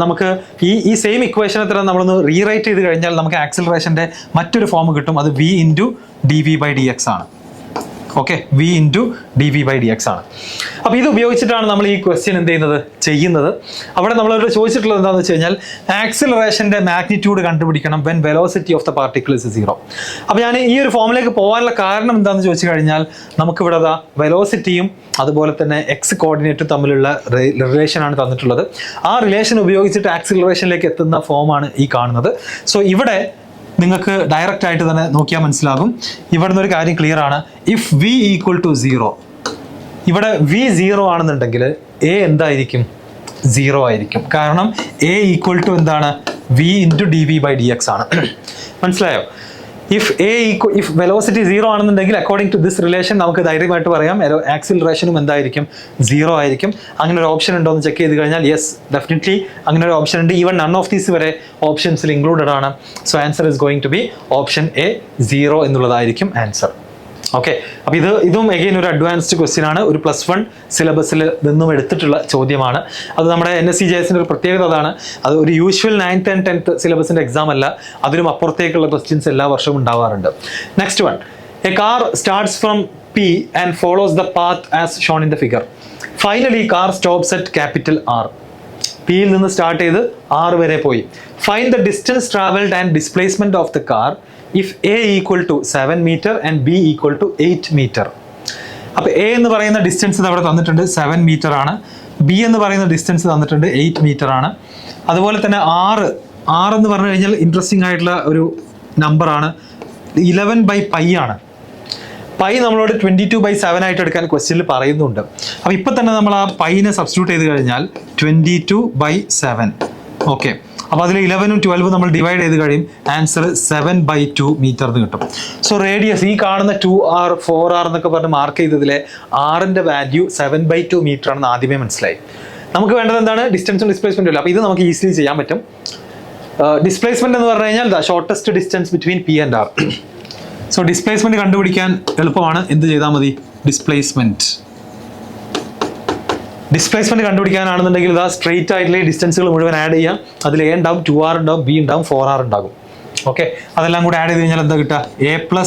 നമുക്ക് ഈ സെയിം ഇക്വേഷനെ തന്നെ നമ്മളൊന്ന് റീറൈറ്റ് ചെയ്ത് കഴിഞ്ഞാൽ നമുക്ക് ആക്സിലറേഷൻ്റെ മറ്റൊരു ഫോം കിട്ടും, അത് v × dv/dx ആണ്. ഓക്കെ, v × dv/dx ആണ്. അപ്പോൾ ഇത് ഉപയോഗിച്ചിട്ടാണ് നമ്മൾ ഈ ക്വസ്റ്റ്യൻ എന്ത് ചെയ്യുന്നത്. അവിടെ നമ്മളവരോട് ചോദിച്ചിട്ടുള്ളത് എന്താണെന്ന് വെച്ച് കഴിഞ്ഞാൽ ആക്സിലറേഷൻ്റെ മാഗ്നിറ്റ്യൂഡ് കണ്ടുപിടിക്കണം when velocity of the particle is 0. അപ്പോൾ ഞാൻ ഈ ഒരു ഫോമിലേക്ക് പോകാനുള്ള കാരണം എന്താണെന്ന് ചോദിച്ചു കഴിഞ്ഞാൽ, നമുക്കിവിടെ വെലോസിറ്റിയും അതുപോലെ തന്നെ എക്സ് കോർഡിനേറ്റും തമ്മിലുള്ള റിലേഷനാണ് തന്നിട്ടുള്ളത്. ആ റിലേഷൻ ഉപയോഗിച്ചിട്ട് ആക്സിലറേഷനിലേക്ക് എത്തുന്ന ഫോമാണ് ഈ കാണുന്നത്. സോ ഇവിടെ നിങ്ങൾക്ക് ഡയറക്റ്റ് ആയിട്ട് തന്നെ നോക്കിയാൽ മനസ്സിലാകും. ഇവിടെ നിന്നൊരു കാര്യം ക്ലിയർ ആണ്, ഇഫ് v = 0, ഇവിടെ v 0 ആണെന്നുണ്ടെങ്കിൽ a എന്തായിരിക്കും, 0 ആയിരിക്കും. കാരണം a = എന്താണ്, v × dv/dx ആണ്. മനസ്സിലായോ? ഇഫ് വെലോസിറ്റി 0 ആണെന്നുണ്ടെങ്കിൽ അക്കോർഡിംഗ് ടു ദിസ് റിലേഷൻ നമുക്ക് ധൈര്യമായിട്ട് പറയാം ആക്സിലറേഷനും എന്തായിരിക്കും, 0 ആയിരിക്കും. അങ്ങനെ ഒരു ഓപ്ഷൻ ഉണ്ടോ എന്ന് ചെക്ക് ചെയ്ത് കഴിഞ്ഞാൽ യെസ്, ഡെഫിനറ്റ്ലി അങ്ങനെ ഒരു ഓപ്ഷൻ ഉണ്ട്. ഈവൻ നൺ ഓഫ് ദീസ് വരെ ഓപ്ഷൻസിൽ ഇൻക്ലൂഡഡ് ആണ്. So answer is going to be option A, 0 എന്നുള്ളതായിരിക്കും ആൻസർ. ഓക്കെ, അപ്പോൾ ഇതും എഗെയിൻ ഒരു അഡ്വാൻസ്ഡ് ക്വസ്റ്റ്യൻ ആണ്, ഒരു +1 സിലബസിൽ നിന്നും എടുത്തിട്ടുള്ള ചോദ്യമാണ്. അത് നമ്മുടെ NSCJSന്റെ ഒരു പ്രത്യേകത അതാണ്, അത് ഒരു usual 9th and 10th സിലബസിന്റെ exam അല്ല, അതിലും അപ്പുറത്തേക്കുള്ള ക്വസ്റ്റ്യൻസ് എല്ലാ വർഷവും ഉണ്ടാവാറുണ്ട്. Next one, A car starts from P and follows the path as shown in the figure. Finally, car stops at capital R. P യിൽ നിന്ന് സ്റ്റാർട്ട് ചെയ്ത് R വരെ പോയി. Find the distance traveled and displacement of the car if A = 7 meter and B = 8 meter. അപ്പോൾ A എന്ന് പറയുന്ന distance അവിടെ തന്നിട്ടുണ്ട് 7 മീറ്റർ ആണ്, B എന്ന് പറയുന്ന ഡിസ്റ്റൻസ് തന്നിട്ടുണ്ട് 8 മീറ്റർ ആണ്. അതുപോലെ തന്നെ R എന്ന് പറഞ്ഞു കഴിഞ്ഞാൽ ഇൻട്രസ്റ്റിംഗ് ആയിട്ടുള്ള ഒരു നമ്പറാണ്. 11/π ആണ്. പൈ നമ്മളോട് 22/7 ആയിട്ട് എടുക്കാൻ ക്വസ്റ്റ്യനിൽ പറയുന്നുണ്ട്. അപ്പോൾ ഇപ്പം തന്നെ നമ്മൾ ആ പൈനെ സബ്സ്റ്റിറ്റ്യൂട്ട് ചെയ്ത് കഴിഞ്ഞാൽ 22/7. ഓക്കെ, അപ്പോൾ അതിൽ 11ഉം 12ഉം നമ്മൾ ഡിവൈഡ് ചെയ്ത് കഴിയും. ആൻസർ 7/2 മീറ്റർ എന്ന് കിട്ടും. സോ റേഡിയസ് ഈ കാണുന്ന 2r 4r എന്നൊക്കെ പറഞ്ഞ് മാർക്ക് ചെയ്തതിലെ ആറിൻ്റെ വാല്യൂ 7/2 മീറ്റർ ആണെന്ന് ആദ്യമേ മനസ്സിലായി. നമുക്ക് വേണ്ടത് എന്താണ്? ഡിസ്റ്റൻസും ഡിസ്പ്ലേസ്മെൻറ്റും ഇല്ല. അപ്പോൾ ഇത് നമുക്ക് ഈസിലി ചെയ്യാൻ പറ്റും. ഡിസ്പ്ലേസ്മെന്റ് എന്ന് പറഞ്ഞു കഴിഞ്ഞാൽ the shortest distance between P and R. So displacement കണ്ടുപിടിക്കാൻ എളുപ്പമാണ്. എന്ത് ചെയ്താൽ മതി? ഡിസ്പ്ലേസ്മെന്റ് കണ്ടുപിടിക്കാനാണെന്നുണ്ടെങ്കിൽ ഇതാ സ്ട്രെയിറ്റ് ആയിട്ടുള്ള ഡിസ്റ്റൻസുകൾ മുഴുവൻ ആഡ് ചെയ്യാം. അതിൽ എ ഉണ്ടാവും, 2r ഉണ്ടാവും, ബി ഉണ്ടാവും, 4r ഉണ്ടാകും. ഓക്കെ, അതെല്ലാം കൂടെ ആഡ് ചെയ്ത് കഴിഞ്ഞാൽ എന്താ കിട്ടുക? a +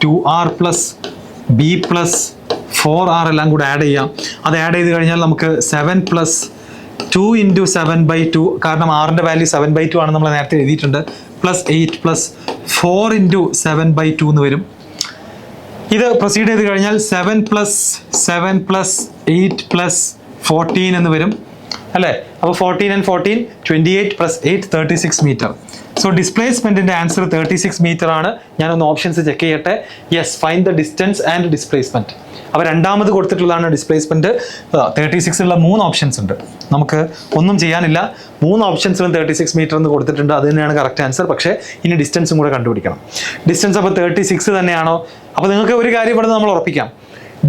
2r + b + 4r എല്ലാം കൂടെ ആഡ് ചെയ്യാം. അത് ആഡ് ചെയ്ത് കഴിഞ്ഞാൽ നമുക്ക് 7 + 2 × 7/2, കാരണം ആറിൻ്റെ വാല്യൂ 7/2 ആണ് നമ്മൾ നേരത്തെ എഴുതിയിട്ടുണ്ട്, +8 + 4 × 7/2 എന്ന് വരും. ഇത് പ്രൊസീഡ് ചെയ്ത് കഴിഞ്ഞാൽ 7 + 7 + 8 + 14 എന്ന് വരും അല്ലേ? അപ്പോൾ 14 and 14 28 + 8 36 metre. So ഡിസ്പ്ലേസ്മെന്റിന്റെ answer 36 metre ആണ്. ഞാനൊന്ന് ഓപ്ഷൻസ് ചെക്ക് ചെയ്യട്ടെ. Yes, find the distance and displacement. അപ്പോൾ രണ്ടാമത് കൊടുത്തിട്ടുള്ളതാണ് ഡിസ്പ്ലേസ്മെന്റ്. 36 ഉള്ള 3 ഓപ്ഷൻസ് ഉണ്ട്. നമുക്ക് ഒന്നും ചെയ്യാനില്ല. 3 ഓപ്ഷൻസിലും 36 മീറ്റർ എന്ന് കൊടുത്തിട്ടുണ്ട്. അത് തന്നെയാണ് കറക്റ്റ് ആൻസർ. പക്ഷേ ഇനി ഡിസ്റ്റൻസും കൂടെ കണ്ടുപിടിക്കണം. ഡിസ്റ്റൻസ് അപ്പോൾ 36 തന്നെയാണോ? അപ്പോൾ നിങ്ങൾക്ക് ഒരു കാര്യം ഇവിടെ നമ്മൾ ഉറപ്പിക്കാം,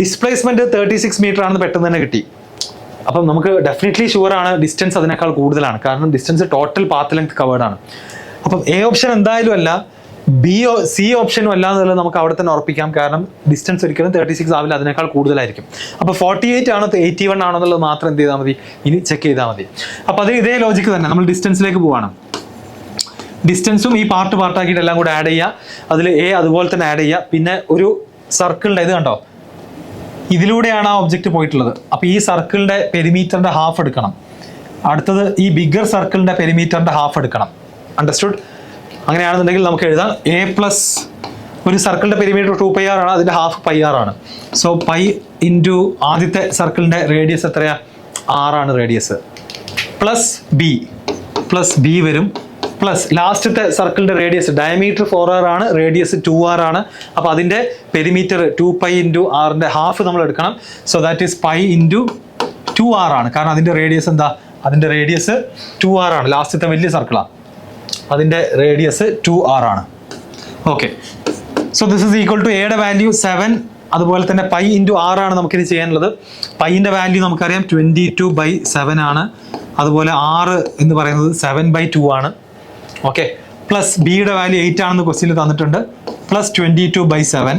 ഡിസ്പ്ലേസ്മെന്റ് 36 മീറ്റർ ആണെന്ന് പെട്ടെന്ന് തന്നെ കിട്ടി. അപ്പം നമുക്ക് ഡെഫിനറ്റ്ലി ഷുവറാണ് ഡിസ്റ്റൻസ് അതിനേക്കാൾ കൂടുതലാണ്. കാരണം distance total path length covered ആണ്. അപ്പം എ ഓപ്ഷൻ എന്തായാലും അല്ല, സി ഓപ്ഷനും അല്ല എന്നുള്ളത് നമുക്ക് അവിടെ തന്നെ ഉറപ്പിക്കാം. കാരണം ഡിസ്റ്റൻസ് ഒരിക്കലും 36 ആവില്ല, അതിനേക്കാൾ കൂടുതലായിരിക്കും. അപ്പോൾ 48 ആണോ 81 ആണോ എന്നുള്ളത് മാത്രം എന്ത് ചെയ്താൽ മതി? ഇനി ചെക്ക് ചെയ്താൽ മതി. അപ്പോൾ അത് ഇതേ ലോജിക്ക് തന്നെ നമ്മൾ ഡിസ്റ്റൻസിലേക്ക് പോവാണ്. ഡിസ്റ്റൻസും ഈ പാർട്ടാക്കിയിട്ട് എല്ലാം കൂടെ ആഡ് ചെയ്യുക. അതിൽ എ അതുപോലെ തന്നെ ആഡ് ചെയ്യുക. പിന്നെ ഒരു സർക്കിളിൻ്റെ ഇത് കണ്ടോ, ഇതിലൂടെയാണ് ആ ഒബ്ജക്റ്റ് പോയിട്ടുള്ളത്. അപ്പോൾ ഈ സർക്കിളിൻ്റെ പെരിമീറ്ററിൻ്റെ ഹാഫ് എടുക്കണം. അടുത്തത് ഈ ബിഗർ സർക്കിളിൻ്റെ പെരിമീറ്ററിൻ്റെ ഹാഫ് എടുക്കണം. അണ്ടർസ്റ്റുഡ്? അങ്ങനെയാണെന്നുണ്ടെങ്കിൽ നമുക്ക് എഴുതാം a + ഒരു സർക്കിളിൻ്റെ പെരിമീറ്റർ 2πr ആണ്, അതിൻ്റെ ഹാഫ് πr ആണ്. സോ π × ആദ്യത്തെ സർക്കിളിൻ്റെ റേഡിയസ് എത്രയാ? 6 ആണ് റേഡിയസ്. പ്ലസ് ബി വരും. പ്ലസ് ലാസ്റ്റത്തെ സർക്കിളിൻ്റെ റേഡിയസ് ഡയമീറ്റർ 4r ആണ്, റേഡിയസ് 2r ആണ്. അപ്പോൾ അതിൻ്റെ പെരിമീറ്റർ 2π × r ഹാഫ് നമ്മൾ എടുക്കണം. സോ ദാറ്റ് ഈസ് π × 2r ആണ്. കാരണം അതിൻ്റെ റേഡിയസ് എന്താ? അതിൻ്റെ റേഡിയസ് 2r ആണ്. ലാസ്റ്റത്തെ വലിയ സർക്കിളാണ്, അതിൻ്റെ റേഡിയസ് 2r ആണ്. Okay, so this is equal to എയുടെ വാല്യൂ 7. അതുപോലെ തന്നെ π × r ആണ് നമുക്കിത് ചെയ്യാനുള്ളത്. പൈൻ്റെ വാല്യൂ നമുക്കറിയാം 22/7 ആണ്. അതുപോലെ r എന്ന് പറയുന്നത് 7/2 ആണ്. ഓക്കെ, പ്ലസ് ബിയുടെ വാല്യൂ 8 ആണെന്ന് ക്വസ്റ്റ്യനിൽ തന്നിട്ടുണ്ട്. Plus 22/7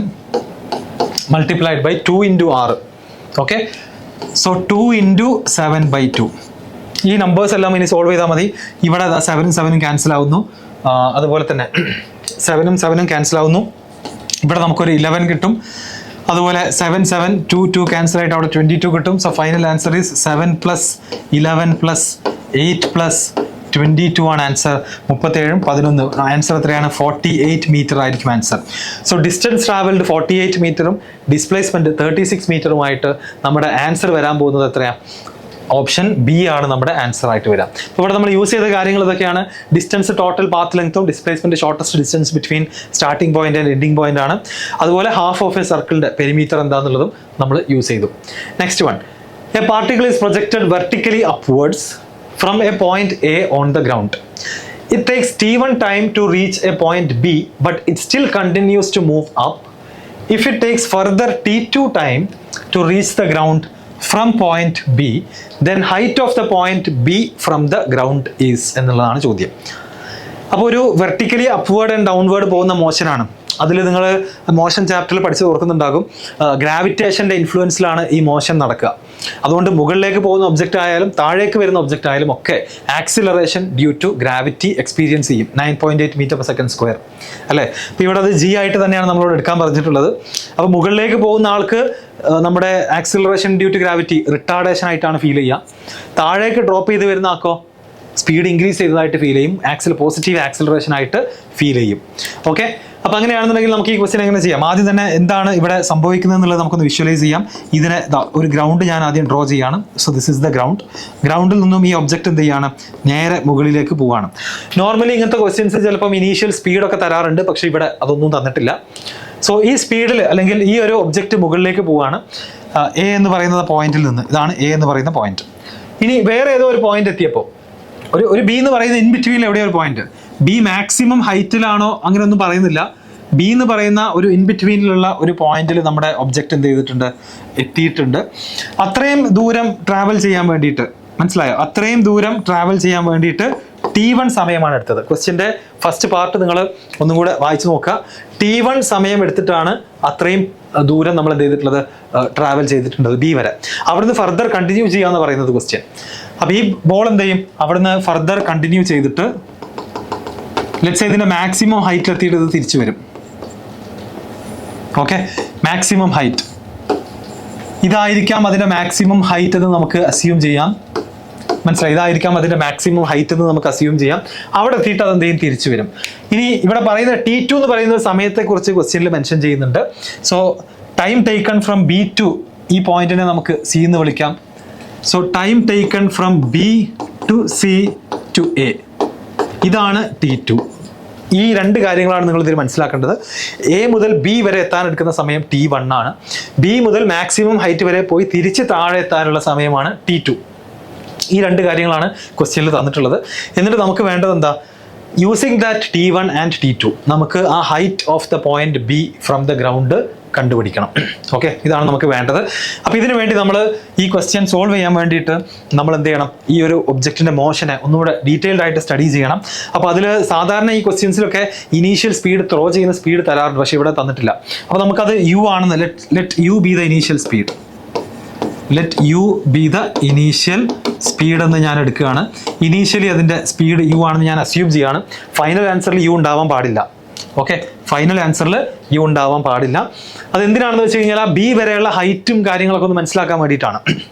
multiplied by 2 × r. Okay, so 2 × 7/2. ഈ നമ്പേഴ്സ് എല്ലാം ഇനി സോൾവ് ചെയ്താൽ മതി. ഇവിടെ 7ഉം 7ഉം ക്യാൻസൽ ആവുന്നു. അതുപോലെ തന്നെ 7ഉം 7ഉം ക്യാൻസൽ ആവുന്നു. ഇവിടെ നമുക്കൊരു 11 കിട്ടും. അതുപോലെ 7 7 2 2 ക്യാൻസൽ ആയിട്ട് അവിടെ 22 കിട്ടും. സോ ഫൈനൽ ആൻസർ ഈസ് 7 + 11 + 8 + 22 ആണ് ആൻസർ. 37ഉം 11. ആൻസർ എത്രയാണ്? 48 മീറ്റർ ആയിരിക്കും ആൻസർ. സോ ഡിസ്റ്റൻസ് ട്രാവൽഡ് 48 മീറ്ററും ഡിസ്പ്ലേസ്മെന്റ് 36 മീറ്ററുമായിട്ട് നമ്മുടെ ആൻസർ വരാൻ പോകുന്നത് എത്രയാണ്? ഓപ്ഷൻ ബി ആണ് നമ്മുടെ ആൻസർ ആയിട്ട് വരാം. അപ്പോൾ ഇവിടെ നമ്മൾ യൂസ് ചെയ്ത കാര്യങ്ങൾ ഇതൊക്കെയാണ്. ഡിസ്റ്റൻസ് ടോട്ടൽ പാത്ത് ലെങ്ത്തും displacement shortest distance between starting point and ending point ആണ്. അതുപോലെ ഹാഫ് ഓഫ് എ സർക്കിളിന്റെ പെരിമീറ്റർ എന്താണെന്നുള്ളതും നമ്മൾ യൂസ് ചെയ്തു. Next one, A particle is projected vertically upwards from a point A on the ground. It takes t1 time to reach a point B, but it still continues to move up. If it takes further t2 time to reach the ground from point B, then height of the point B from the ground is എന്നുള്ളതാണ് ചോദ്യം. അപ്പോൾ ഒരു vertically upward and downward പോകുന്ന മോഷനാണ്. അതിൽ നിങ്ങൾ motion ചാപ്റ്ററിൽ പഠിച്ച് ഓർക്കുന്നുണ്ടാകും, ഗ്രാവിറ്റേഷൻ്റെ ഇൻഫ്ലുവൻസിലാണ് ഈ മോഷൻ നടക്കുക. അതുകൊണ്ട് മുകളിലേക്ക് പോകുന്ന ഒബ്ജക്റ്റ് ആയാലും താഴേക്ക് വരുന്ന ഒബ്ജക്റ്റ് ആയാലും ഒക്കെ acceleration due to gravity experience ചെയ്യും. 9.8 m/s², അല്ലേ? അപ്പോൾ ഇവിടെ അത് g ആയിട്ട് തന്നെയാണ് നമ്മളോട് എടുക്കാൻ പറഞ്ഞിട്ടുള്ളത്. അപ്പോൾ മുകളിലേക്ക് പോകുന്ന ആൾക്ക് നമ്മുടെ acceleration due to gravity retardation ആയിട്ടാണ് ഫീൽ ചെയ്യുക. താഴേക്ക് ഡ്രോപ്പ് ചെയ്ത് വരുന്ന ആൾക്കോ സ്പീഡ് ഇൻക്രീസ് ചെയ്തതായിട്ട് ഫീൽ ചെയ്യും, പോസിറ്റീവ് ആക്സിലറേഷൻ ആയിട്ട് ഫീൽ ചെയ്യും. ഓക്കെ, അപ്പോൾ അങ്ങനെയാണെന്നുണ്ടെങ്കിൽ നമുക്ക് ഈ ക്വസ്റ്റ്യൻ എങ്ങനെ ചെയ്യാം? ആദ്യം തന്നെ എന്താണ് ഇവിടെ സംഭവിക്കുന്നത് എന്നുള്ളത് നമുക്കൊന്ന് വിഷ്വലൈസ് ചെയ്യാം. ഇതിനെ ഒരു ഗ്രൗണ്ട് ഞാൻ ആദ്യം ഡ്രോ ചെയ്യാണ്. So this is the ground. ഗ്രൗണ്ടിൽ നിന്നും ഈ ഒബ്ജക്റ്റ് എന്ത് ചെയ്യാണ്? നേരെ മുകളിലേക്ക് പോവാണ്. നോർമലി ഇങ്ങനത്തെ ക്വസ്റ്റ്യൻസ് ചിലപ്പം ഇനീഷ്യൽ സ്പീഡൊക്കെ തരാറുണ്ട്, പക്ഷേ ഇവിടെ അതൊന്നും തന്നിട്ടില്ല. സോ ഈ സ്പീഡിൽ അല്ലെങ്കിൽ ഈ ഒരു ഒബ്ജക്റ്റ് മുകളിലേക്ക് പോവാണ് എ എന്ന് പറയുന്ന പോയിന്റിൽ നിന്ന്. ഇതാണ് എ എന്ന് പറയുന്ന പോയിന്റ്. ഇനി വേറെ ഏതോ ഒരു പോയിന്റ് എത്തിയപ്പോൾ ഒരു ബി എന്ന് പറയുന്ന ഇൻ ബിറ്റ്വീനിൽ എവിടെയോ ഒരു പോയിന്റ്, ബി മാക്സിമം ഹൈറ്റിലാണോ അങ്ങനെയൊന്നും പറയുന്നില്ല. ബി എന്ന് പറയുന്ന ഒരു ഇൻ ബിറ്റ്വീനിലുള്ള ഒരു പോയിന്റിൽ നമ്മുടെ ഒബ്ജക്റ്റ് എന്ത് ചെയ്തിട്ടുണ്ട്? എത്തിയിട്ടുണ്ട്. അത്രയും ദൂരം ട്രാവൽ ചെയ്യാൻ വേണ്ടിയിട്ട്, മനസ്സിലായോ? അത്രയും ദൂരം ട്രാവൽ ചെയ്യാൻ വേണ്ടിയിട്ട് T1 സമയമാണ് എടുത്തത്. ക്വസ്റ്റ്യൻ്റെ ഫസ്റ്റ് പാർട്ട് നിങ്ങൾ ഒന്നും കൂടെ വായിച്ചു നോക്കുക. T1 സമയം എടുത്തിട്ടാണ് അത്രയും ദൂരം നമ്മൾ എന്ത് ചെയ്തിട്ടുള്ളത്? ട്രാവൽ ചെയ്തിട്ടുള്ളത് ബി വരെ. അവിടുന്ന് ഫർദർ കണ്ടിന്യൂ ചെയ്യാന്ന് പറയുന്നത് ക്വസ്റ്റ്യൻ. അപ്പോൾ ഈ ബോൾ എന്ത് ചെയ്യും? അവിടുന്ന് ഫർദർ കണ്ടിന്യൂ ചെയ്തിട്ട് ലെറ്റ്സ് സേ ഇതിന്റെ മാക്സിമം ഹൈറ്റിൽ എത്തിയിട്ട് ഇത് തിരിച്ചു വരും. ഓക്കെ, മാക്സിമം ഹൈറ്റ് ഇതായിരിക്കാം അതിന്റെ മാക്സിമം ഹൈറ്റ് എന്ന് നമുക്ക് അസ്യൂം ചെയ്യാം. മനസ്സിലായി? ഇതായിരിക്കാം അതിന്റെ മാക്സിമം ഹൈറ്റ് എന്ന് നമുക്ക് അസ്യൂം ചെയ്യാം. അവിടെ എത്തിയിട്ട് അത് എന്തെങ്കിലും തിരിച്ചു വരും. ഇനി ഇവിടെ പറയുന്ന T2 എന്ന് പറയുന്ന സമയത്തെക്കുറിച്ച് ക്വസ്റ്റ്യനിൽ മെൻഷൻ ചെയ്യുന്നുണ്ട്. So time taken from B to ഈ പോയിന്റിനെ നമുക്ക് C എന്ന് വിളിക്കാം. So time taken from B to C to A, ഇതാണ് T2. ഈ രണ്ട് കാര്യങ്ങളാണ് നിങ്ങൾ ഇതിൽ മനസ്സിലാക്കേണ്ടത്. എ മുതൽ ബി വരെ എത്താൻ എടുക്കുന്ന സമയം T1 ആണ്. ബി മുതൽ മാക്സിമം ഹൈറ്റ് വരെ പോയി തിരിച്ച് താഴെ എത്താനുള്ള സമയമാണ് T2. ഈ രണ്ട് കാര്യങ്ങളാണ് ക്വസ്റ്റ്യനിൽ തന്നിട്ടുള്ളത്. എന്നിട്ട് നമുക്ക് വേണ്ടത് എന്താ? Using that T1 and T2 നമുക്ക് ആ height of the point B from the ground കണ്ടുപിടിക്കണം. ഓക്കെ, ഇതാണ് നമുക്ക് വേണ്ടത്. അപ്പോൾ ഇതിനു വേണ്ടി നമ്മൾ ഈ ക്വസ്റ്റ്യൻ സോൾവ് ചെയ്യാൻ വേണ്ടിയിട്ട് നമ്മൾ എന്ത് ചെയ്യണം? ഈ ഒരു ഒബ്ജക്റ്റിൻ്റെ മോഷനെ ഒന്നുകൂടെ ഡീറ്റെയിൽഡ് ആയിട്ട് സ്റ്റഡി ചെയ്യണം. അപ്പോൾ അതിൽ സാധാരണ ഈ ക്വസ്റ്റ്യൻസിലൊക്കെ ഇനീഷ്യൽ സ്പീഡ് ത്രോ ചെയ്യുന്ന സ്പീഡ് തരാറുണ്ട്, പക്ഷേ ഇവിടെ തന്നിട്ടില്ല. അപ്പോൾ നമുക്കത് യു ആണെന്ന് let you B the initial speed. Let you B the initial speed എന്ന് ഞാൻ എടുക്കുകയാണ്. ഇനീഷ്യലി അതിൻ്റെ സ്പീഡ് യു ആണെന്ന് ഞാൻ അസ്യൂം ചെയ്യുകയാണ്. ഫൈനൽ ആൻസറിൽ യു ഉണ്ടാവാൻ പാടില്ല. ഓക്കെ, ഫൈനൽ ആൻസറിൽ യു ഉണ്ടാവാൻ പാടില്ല. അതെന്തിനാണെന്ന് വെച്ച് കഴിഞ്ഞാൽ ആ ബി വരെയുള്ള ഹൈറ്റും കാര്യങ്ങളൊക്കെ ഒന്ന് മനസ്സിലാക്കാൻ വേണ്ടിയിട്ടാണ്.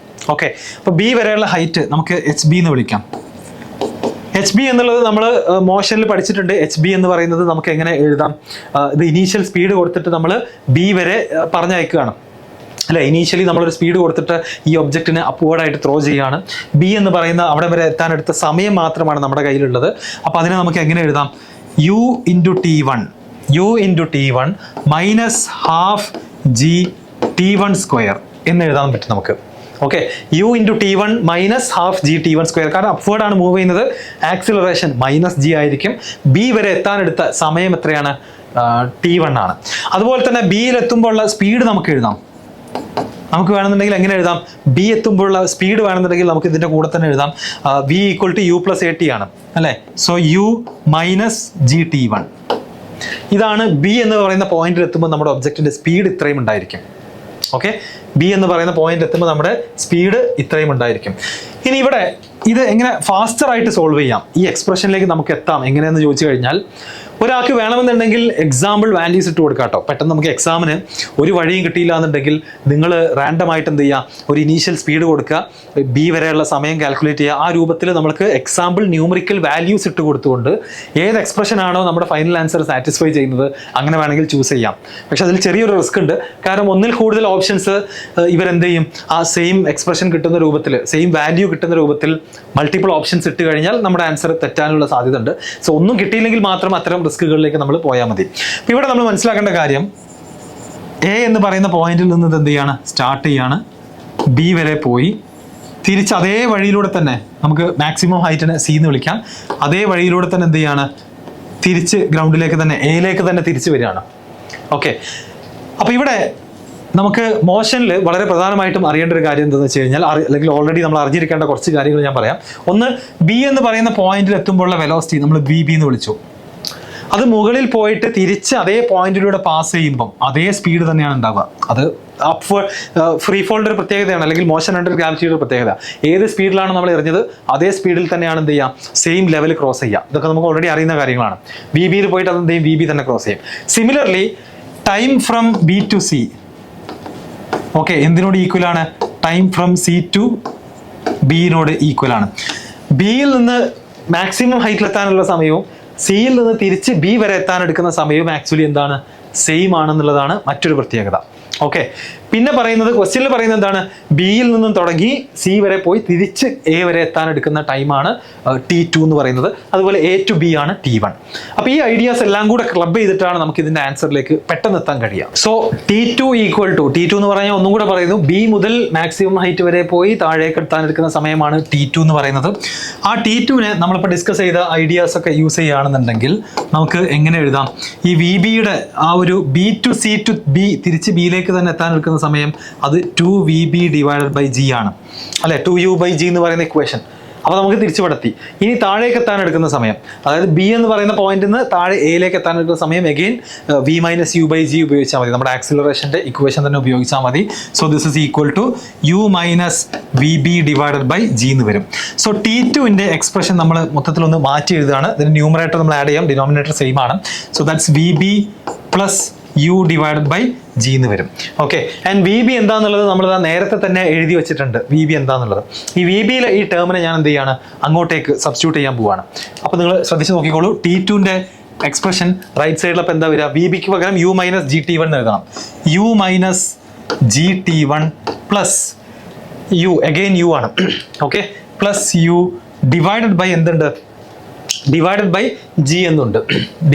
ഓക്കെ, അപ്പോൾ ബി വരെയുള്ള ഹൈറ്റ് നമുക്ക് HB എന്ന് വിളിക്കാം. HB എന്നുള്ളത് നമ്മൾ മോഷനിൽ പഠിച്ചിട്ടുണ്ട്. HB എന്ന് പറയുന്നത് നമുക്ക് എങ്ങനെ എഴുതാം? ഇത് ഇനീഷ്യൽ സ്പീഡ് കൊടുത്തിട്ട് നമ്മൾ ബി വരെ പറഞ്ഞയക്കുകയാണ് അല്ലെ. ഇനീഷ്യലി നമ്മളൊരു സ്പീഡ് കൊടുത്തിട്ട് ഈ ഒബ്ജക്റ്റിനെ അപ്വേർഡായിട്ട് ത്രോ ചെയ്യുകയാണ്. ബി എന്ന് പറയുന്ന അവിടെ വരെ എത്താനെടുത്ത സമയം മാത്രമാണ് നമ്മുടെ കയ്യിലുള്ളത്. അപ്പോൾ അതിനെ നമുക്ക് എങ്ങനെ എഴുതാം? U into T1 minus half G T1 square എന്ന് എഴുതാൻ പറ്റും നമുക്ക്. Okay, U into T1 minus half G T1 square. കാരണം അപ്വേർഡ് ആണ് മൂവ് ചെയ്യുന്നത്, ആക്സിലറേഷൻ -G ആയിരിക്കും. ബി വരെ എത്താനെടുത്ത സമയം എത്രയാണ്? T1 ആണ്. അതുപോലെ തന്നെ ബിയിൽ എത്തുമ്പോഴുള്ള സ്പീഡ് നമുക്ക് എഴുതാം. നമുക്ക് വേണമെന്നുണ്ടെങ്കിൽ എങ്ങനെ എഴുതാം? ബി എത്തുമ്പോഴുള്ള സ്പീഡ് വേണമെന്നുണ്ടെങ്കിൽ നമുക്ക് ഇതിൻ്റെ കൂടെ തന്നെ എഴുതാം. V = U + AT ആണ് അല്ലേ. So U - G T1. ഇതാണ് ബി എന്ന് പറയുന്ന പോയിന്റിൽ എത്തുമ്പോൾ നമ്മുടെ ഒബ്ജക്റ്റിന്റെ സ്പീഡ് ഇത്രയും ഉണ്ടായിരിക്കും. ഓക്കെ, ബി എന്ന് പറയുന്ന പോയിന്റ് എത്തുമ്പോൾ നമ്മുടെ സ്പീഡ് ഇത്രയും ഉണ്ടായിരിക്കും. ഇനി ഇവിടെ ഇത് എങ്ങനെ ഫാസ്റ്റർ ആയിട്ട് സോൾവ് ചെയ്യാം? ഈ എക്സ്പ്രഷനിലേക്ക് നമുക്ക് എത്താം എങ്ങനെയെന്ന് ചോദിച്ചു കഴിഞ്ഞാൽ, ഒരാൾക്ക് വേണമെന്നുണ്ടെങ്കിൽ എക്സാമ്പിൾ വാല്യൂസ് ഇട്ട് കൊടുക്കാം കേട്ടോ. പെട്ടെന്ന് നമുക്ക് എക്സാമിന് ഒരു വഴിയും കിട്ടിയില്ല എന്നുണ്ടെങ്കിൽ നിങ്ങൾ റാൻഡം ആയിട്ട് എന്ത് ചെയ്യുക? ഒരു ഇനീഷ്യൽ സ്പീഡ് കൊടുക്കുക, ബി വരെയുള്ള സമയം കാൽക്കുലേറ്റ് ചെയ്യുക. ആ രൂപത്തിൽ നമുക്ക് എക്സാമ്പിൾ ന്യൂമറിക്കൽ വാല്യൂസ് ഇട്ട് കൊടുത്തുകൊണ്ട് ഏത് എക്സ്പ്രഷൻ ആണോ നമ്മുടെ ഫൈനൽ ആൻസർ സാറ്റിസ്ഫൈ ചെയ്യുന്നത് അങ്ങനെ വേണമെങ്കിൽ ചൂസ് ചെയ്യാം. പക്ഷെ അതിൽ ചെറിയൊരു റിസ്ക് ഉണ്ട്. കാരണം ഒന്നിൽ കൂടുതൽ ഓപ്ഷൻസ് ഇവരെന്ത് ചെയ്യും? ആ സെയിം എക്സ്പ്രഷൻ കിട്ടുന്ന രൂപത്തിൽ, സെയിം വാല്യൂ കിട്ടുന്ന രൂപത്തിൽ മൾട്ടിപ്പിൾ ഓപ്ഷൻസ് ഇട്ട് കഴിഞ്ഞാൽ നമ്മുടെ ആൻസർ തെറ്റാനുള്ള സാധ്യത ഉണ്ട്. സോ ഒന്നും കിട്ടിയില്ലെങ്കിൽ മാത്രം അത്തരം റിസ്കുകളിലേക്ക് നമ്മൾ പോയാൽ മതി. അപ്പോൾ ഇവിടെ നമ്മൾ മനസ്സിലാക്കേണ്ട കാര്യം, എ എന്ന് പറയുന്ന പോയിന്റിൽ നിന്ന് എന്ത് ചെയ്യാണ്? സ്റ്റാർട്ട് ചെയ്യാണ്, ബി വരെ പോയി തിരിച്ച് അതേ വഴിയിലൂടെ തന്നെ നമുക്ക് മാക്സിമം ഹൈറ്റിനെ C എന്ന് വിളിക്കാം. അതേ വഴിയിലൂടെ തന്നെ എന്ത് ചെയ്യാണ്? തിരിച്ച് ഗ്രൗണ്ടിലേക്ക് തന്നെ, എയിലേക്ക് തന്നെ തിരിച്ചു വരികയാണ്. ഓക്കെ, അപ്പോൾ ഇവിടെ നമുക്ക് മോഷനിൽ വളരെ പ്രധാനമായിട്ടും അറിയേണ്ട ഒരു കാര്യം എന്താണെന്ന് വെച്ച് കഴിഞ്ഞാൽ, അല്ലെങ്കിൽ ഓൾറെഡി നമ്മൾ അറിഞ്ഞിരിക്കേണ്ട കുറച്ച് കാര്യങ്ങൾ ഞാൻ പറയാം. ഒന്ന്, ബി എന്ന് പറയുന്ന പോയിന്റിൽ എത്തുമ്പോഴുള്ള വെലോസിറ്റി നമ്മൾ VB എന്ന് വിളിച്ചു. അത് മുകളിൽ പോയിട്ട് തിരിച്ച് അതേ പോയിന്റിലൂടെ പാസ് ചെയ്യുമ്പം അതേ സ്പീഡ് തന്നെയാണ് ഉണ്ടാവുക. അത് ഫ്രീ ഫോളിൻ്റെ ഒരു പ്രത്യേകതയാണ്, അല്ലെങ്കിൽ മോഷൻ അണ്ടർ ഗ്രാവിറ്റിയുടെ പ്രത്യേകത. ഏത് സ്പീഡിലാണ് നമ്മൾ എറിഞ്ഞത് അതേ സ്പീഡിൽ തന്നെയാണ് എന്ത് ചെയ്യുക? സെയിം ലെവൽ ക്രോസ് ചെയ്യുക. ഇതൊക്കെ നമുക്ക് ഓൾറെഡി അറിയുന്ന കാര്യങ്ങളാണ്. VBയിൽ പോയിട്ട് അത് എന്ത് ചെയ്യും? VB തന്നെ ക്രോസ് ചെയ്യും. Similarly time from B to C, okay, എന്തിനോട് ഈക്വൽ ആണ്? Time from C to B equal ആണ്. ബിയിൽ നിന്ന് മാക്സിമം ഹൈറ്റിലെത്താനുള്ള സമയവും സിയിൽ നിന്ന് തിരിച്ച് ബി വരെ എത്താൻ എടുക്കുന്ന സമയവും ആക്ച്വലി എന്താണ്, സെയിം ആണെന്നുള്ളതാണ് മറ്റൊരു പ്രത്യേകത. ഓക്കെ, പിന്നെ പറയുന്നത് ക്വസ്റ്റ്യനിൽ പറയുന്നത് എന്താണ്, ബിയിൽ നിന്നും തുടങ്ങി സി വരെ പോയി തിരിച്ച് എ വരെ എത്താൻ എടുക്കുന്ന ടൈമാണ് T2 എന്ന് പറയുന്നത്. അതുപോലെ A to B ആണ് T1. അപ്പോൾ ഈ ഐഡിയാസ് എല്ലാം കൂടെ ക്ലബ് ചെയ്തിട്ടാണ് നമുക്ക് ഇതിന്റെ ആൻസറിലേക്ക് പെട്ടെന്ന് എത്താൻ കഴിയുക. സോ T2 എന്ന് പറഞ്ഞാൽ ഒന്നും കൂടെ പറയുന്നു, ബി മുതൽ മാക്സിമം ഹൈറ്റ് വരെ പോയി താഴേക്ക് എത്താൻ എടുക്കുന്ന സമയമാണ് T2 എന്ന് പറയുന്നത്. ആ T2നെ നമ്മളിപ്പോൾ ഡിസ്കസ് ചെയ്ത ഐഡിയാസ് ഒക്കെ യൂസ് ചെയ്യുകയാണെന്നുണ്ടെങ്കിൽ നമുക്ക് എങ്ങനെ എഴുതാം, ഈ VBയുടെ ആ ഒരു B to C to B തിരിച്ച് ബിയിലേക്ക് തന്നെ എത്താൻ എടുക്കുന്ന സമയം അത് 2VB ഡിവൈഡഡ് ബൈ G ആണ് അല്ലെ, 2U/G എന്ന് പറയുന്ന ഇക്വേഷൻ. അപ്പോൾ നമുക്ക് തിരിച്ചു പടത്തി. ഇനി താഴേക്ക് എത്താൻ എടുക്കുന്ന സമയം, അതായത് ബി എന്ന് പറയുന്ന പോയിന്റിൽ നിന്ന് താഴെ എയിലേക്ക് എത്താൻ എടുക്കുന്ന സമയം എഗെയിൻ V-U/G ഉപയോഗിച്ചാൽ മതി. നമ്മുടെ ആക്സിലറേഷന്റെ ഇക്വേഷൻ തന്നെ ഉപയോഗിച്ചാൽ മതി. So this is equal to U-VB divided by G എന്ന് വരും. സോ T2ന്റെ എക്സ്പ്രഷൻ നമ്മൾ മൊത്തത്തിലൊന്ന് മാറ്റി എഴുതുകയാണ്. ഇതിന് ന്യൂമറേറ്റർ നമ്മൾ ആഡ് ചെയ്യാം, ഡിനോമിനേറ്റർ സെയിം ആണ്. So that's VB plus U divided by G എന്ന് വരും. ഓക്കെ, ആൻഡ് VB എന്താന്നുള്ളത് നമ്മൾ നേരത്തെ തന്നെ എഴുതി വെച്ചിട്ടുണ്ട്. VB എന്താന്നുള്ളത്, ഈ VBയിലെ ഈ ടേമിനെ ഞാൻ എന്ത് ചെയ്യാണ്, അങ്ങോട്ടേക്ക് സബ്സ്റ്റിറ്റ്യൂട്ട് ചെയ്യാൻ പോവാണ്. അപ്പോൾ നിങ്ങൾ ശ്രദ്ധിച്ച് നോക്കിക്കോളൂ, T2ന്റെ എക്സ്പ്രഷൻ റൈറ്റ് സൈഡിലപ്പോൾ എന്താ വരിക, VBക്ക് പകരം U-GT1 എന്ന് എഴുതണം. U-GT1 plus U, again U ആണ്. Okay, plus U divided by എന്തുണ്ട്, ഡിവൈഡഡ് ബൈ G എന്നുണ്ട്,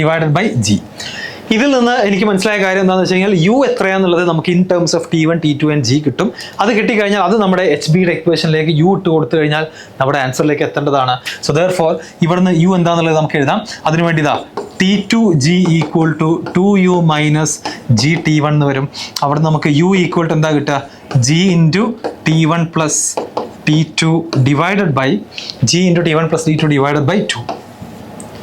ഡിവൈഡഡ് ബൈ G. ഇതിൽ നിന്ന് എനിക്ക് മനസ്സിലായ കാര്യം എന്താണെന്ന് വെച്ച് കഴിഞ്ഞാൽ U എത്രയാന്നുള്ളത് നമുക്ക് in terms of T1, T2 and G കിട്ടും. അത് കിട്ടിക്കഴിഞ്ഞാൽ അത് നമ്മുടെ HBയുടെ ഇക്വേഷനിലേക്ക് U ഇട്ട് കൊടുത്തു കഴിഞ്ഞാൽ നമ്മുടെ ആൻസറിലേക്ക് എത്തേണ്ടതാണ്. സോ ദെയർഫോർ ഇവിടുന്ന് U എന്താണെന്നുള്ളത് നമുക്ക് എഴുതാം. അതിനുവേണ്ടി ഇതാ T2G ഈക്വൽ ടു 2U-GT1 എന്ന് വരും. അവിടെ നമുക്ക് U ഈക്വൽ ടു എന്താ കിട്ടുക, G into T1 plus T2 divided by G into T1 plus T2 divided by 2.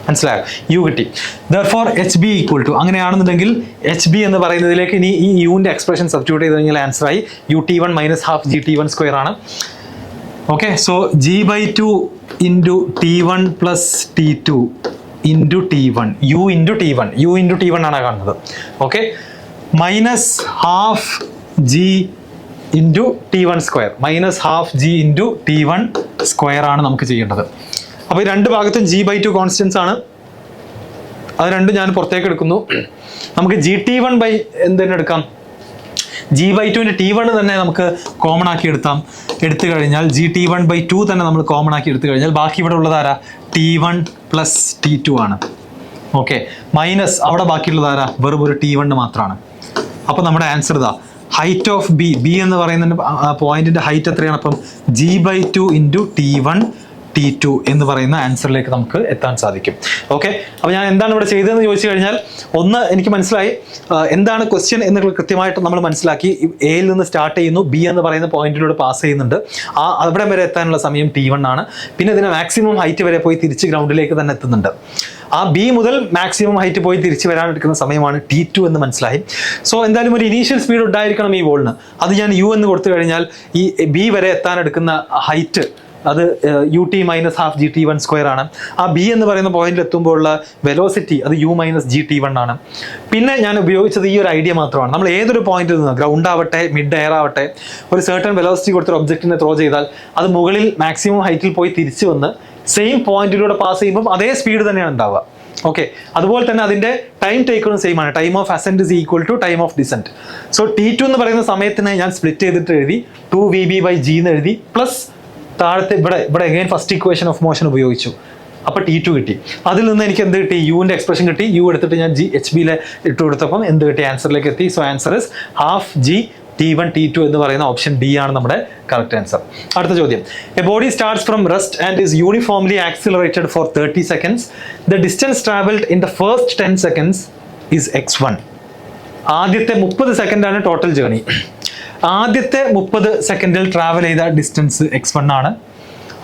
മനസ്സിലായോ, U കിട്ടി. ദെർഫോർ HB ഈക്വൽ ടു, അങ്ങനെയാണെന്നുണ്ടെങ്കിൽ HB എന്ന് പറയുന്നതിലേക്ക് ഇനി ഈ യുവിൻ്റെ എക്സ്പ്രഷൻ സബ്സ്റ്റിറ്റ്യൂട്ട് ചെയ്ത് കഴിഞ്ഞാൽ ആൻസർ ആയി U-T1 minus half GT1 square ആണ്. Okay, so G/2 into T1 plus T2 into T1, U into T1 ആണ് കാണുന്നത്. Okay, minus half G into T1 square, minus half G into T1 square ആണ് നമുക്ക് ചെയ്യേണ്ടത്. അപ്പോൾ ഈ രണ്ട് ഭാഗത്തും G/2 കോൺസ്റ്റൻസ് ആണ്, അത് രണ്ടും ഞാൻ പുറത്തേക്ക് എടുക്കുന്നു. നമുക്ക് GT1 ബൈ എന്ത് തന്നെ എടുക്കാം, G/2ൻ്റെ T1 തന്നെ നമുക്ക് കോമൺ ആക്കി എടുത്തു കഴിഞ്ഞാൽ GT1/2 തന്നെ നമ്മൾ കോമൺ ആക്കി എടുത്തു കഴിഞ്ഞാൽ ബാക്കി ഇവിടെ ഉള്ളത് ആരാ, T1 പ്ലസ് T2 ആണ്. ഓക്കെ, മൈനസ് അവിടെ ബാക്കിയുള്ളത് ആരാ, വെറും ഒരു T1 മാത്രമാണ്. അപ്പോൾ നമ്മുടെ ആൻസർ ഇതാ, ഹൈറ്റ് ഓഫ് ബി എന്ന് പറയുന്ന പോയിന്റിന്റെ ഹൈറ്റ് എത്രയാണ്, അപ്പം G/2 ഇൻറ്റു T1/T2 എന്ന് പറയുന്ന ആൻസറിലേക്ക് നമുക്ക് എത്താൻ സാധിക്കും. ഓക്കെ, അപ്പോൾ ഞാൻ എന്താണ് ഇവിടെ ചെയ്തതെന്ന് ചോദിച്ചു കഴിഞ്ഞാൽ, ഒന്ന് എനിക്ക് മനസ്സിലായി എന്താണ് ക്വസ്റ്റ്യൻ എന്ന് കൃത്യമായിട്ട് നമ്മൾ മനസ്സിലാക്കി. എയിൽ നിന്ന് സ്റ്റാർട്ട് ചെയ്യുന്നു, ബി എന്ന് പറയുന്ന പോയിന്റിലൂടെ പാസ് ചെയ്യുന്നുണ്ട്, അവിടെ വരെ എത്താനുള്ള സമയം T1 ആണ്. പിന്നെ ഇതിന് മാക്സിമം ഹൈറ്റ് വരെ പോയി തിരിച്ച് ഗ്രൗണ്ടിലേക്ക് തന്നെ എത്തുന്നുണ്ട്. ആ ബി മുതൽ മാക്സിമം ഹൈറ്റ് പോയി തിരിച്ച് വരാൻ എടുക്കുന്ന സമയമാണ് T2 എന്ന് മനസ്സിലായി. സോ എന്തായാലും ഒരു ഇനീഷ്യൽ സ്പീഡ് ഉണ്ടായിരിക്കണം ഈ ബോളിന്. അത് ഞാൻ U എന്ന് കൊടുത്തു കഴിഞ്ഞാൽ ഈ ബി വരെ എത്താൻ എടുക്കുന്ന ഹൈറ്റ് അത് UT minus half GT1 square ആണ്. ആ ബി എന്ന് പറയുന്ന പോയിന്റിൽ എത്തുമ്പോഴുള്ള വെലോസിറ്റി അത് U-GT1 ആണ്. പിന്നെ ഞാൻ ഉപയോഗിച്ചത് ഈ ഒരു ഐഡിയ മാത്രമാണ്. നമ്മൾ ഏതൊരു പോയിന്റിൽ നിന്ന്, ഗ്രൗണ്ട് ആവട്ടെ മിഡ് എയർ ആവട്ടെ, ഒരു സർട്ടൺ വെലോസിറ്റി കൊടുത്തൊരു ഒബ്ജക്റ്റിനെ ത്രോ ചെയ്താൽ അത് മുകളിൽ മാക്സിമം ഹൈറ്റിൽ പോയി തിരിച്ചു വന്ന് സെയിം പോയിന്റിലൂടെ പാസ് ചെയ്യുമ്പോൾ അതേ സ്പീഡ് തന്നെയാണ് ഉണ്ടാവുക. ഓക്കെ, അതുപോലെ തന്നെ അതിന്റെ ടൈം ടേക്കണും സെയിം ആണ്. Time of ascent is equal to time of descent. So T2 എന്ന് പറയുന്ന സമയത്തിനെ ഞാൻ സ്പ്ലിറ്റ് ചെയ്തിട്ട് എഴുതി 2VB/G എന്ന് എഴുതി, പ്ലസ് താഴത്തെ ഇവിടെ again first equation of motion ഉപയോഗിച്ചു. അപ്പോൾ T2 കിട്ടി. അതിൽ നിന്ന് എനിക്ക് എന്ത് കിട്ടി, യുവിൻ്റെ എക്സ്പ്രഷൻ കിട്ടി. U എടുത്തിട്ട് ഞാൻ HBയിലെ ഇട്ട് കൊടുത്തപ്പം എന്ത് കിട്ടി, ആൻസറിലേക്ക് എത്തി. So answer is half G/T1 T2 എന്ന് പറയുന്ന ഓപ്ഷൻ ഡി ആണ് നമ്മുടെ കറക്റ്റ് ആൻസർ. അടുത്ത ചോദ്യം, a body starts from rest and is uniformly accelerated for 30 seconds. The distance travelled in the first 10 seconds is x1. ആദ്യത്തെ 30 സെക്കൻഡാണ് ടോട്ടൽ ജേർണി. ആദ്യത്തെ 30 സെക്കൻഡിൽ travel ചെയ്ത ഡിസ്റ്റൻസ് x1 ആണ്.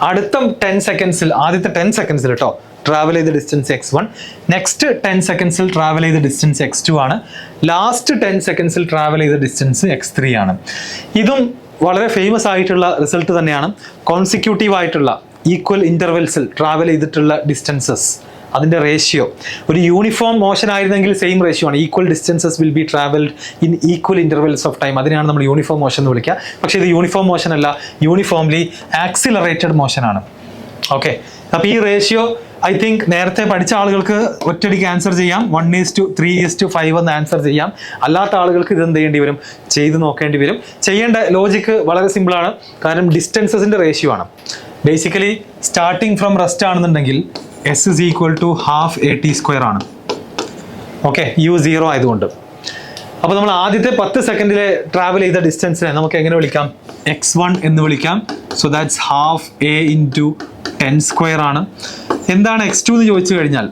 അടുത്ത 10 സെക്കൻഡ്സിൽ, ആദ്യത്തെ 10 സെക്കൻഡ്സിൽ കേട്ടോ ട്രാവൽ ചെയ്ത ഡിസ്റ്റൻസ് x1. നെക്സ്റ്റ് 10 സെക്കൻഡ്സിൽ ട്രാവൽ ചെയ്ത ഡിസ്റ്റൻസ് x2 ആണ്. ലാസ്റ്റ് 10 സെക്കൻഡ്സിൽ ട്രാവൽ ചെയ്ത ഡിസ്റ്റൻസ് x3 ആണ്. ഇതും വളരെ ഫേമസ് ആയിട്ടുള്ള റിസൾട്ട് തന്നെയാണ്. കോൺസിക്യൂട്ടീവ് ആയിട്ടുള്ള ഈക്വൽ ഇന്റർവെൽസിൽ ട്രാവൽ ചെയ്തിട്ടുള്ള ഡിസ്റ്റൻസസ്, അതിൻ്റെ റേഷ്യോ ഒരു യൂണിഫോം മോഷൻ ആയിരുന്നെങ്കിൽ സെയിം റേഷ്യോ ആണ്. Equal distances will be travelled in equal intervals of time. അതിനാണ് നമ്മൾ യൂണിഫോം മോഷൻ എന്ന് വിളിക്കുക. പക്ഷേ ഇത് യൂണിഫോം മോഷൻ അല്ല, യൂണിഫോംലി ആക്സിലറേറ്റഡ് മോഷൻ ആണ്. ഓക്കെ, അപ്പോൾ ഈ റേഷ്യോ ഐ തിങ്ക് നേരത്തെ പഠിച്ച ആളുകൾക്ക് ഒറ്റയടിക്ക് ആൻസർ ചെയ്യാം. 1:3:5 എന്ന് ആൻസർ ചെയ്യാം. അല്ലാത്ത ആളുകൾക്ക് ഇത് എന്ത് ചെയ്യേണ്ടി വരും, ചെയ്ത് നോക്കേണ്ടി വരും. ചെയ്യേണ്ട ലോജിക്ക് വളരെ സിമ്പിളാണ്. കാരണം ഡിസ്റ്റൻസസിൻ്റെ റേഷ്യോ ആണ്. ബേസിക്കലി സ്റ്റാർട്ടിങ് ഫ്രം റെസ്റ്റ് ആണെന്നുണ്ടെങ്കിൽ S is equal to half AT² ആണ്. ഓക്കെ, U0 ആയതുകൊണ്ട്. അപ്പോൾ നമ്മൾ ആദ്യത്തെ 10 സെക്കൻഡിലെ ട്രാവൽ ചെയ്ത ഡിസ്റ്റൻസിനെ നമുക്ക് എങ്ങനെ വിളിക്കാം, x1 എന്ന് വിളിക്കാം. So that's half A into 10² ആണ്. എന്താണ് x2 എന്ന് ചോദിച്ചു കഴിഞ്ഞാൽ,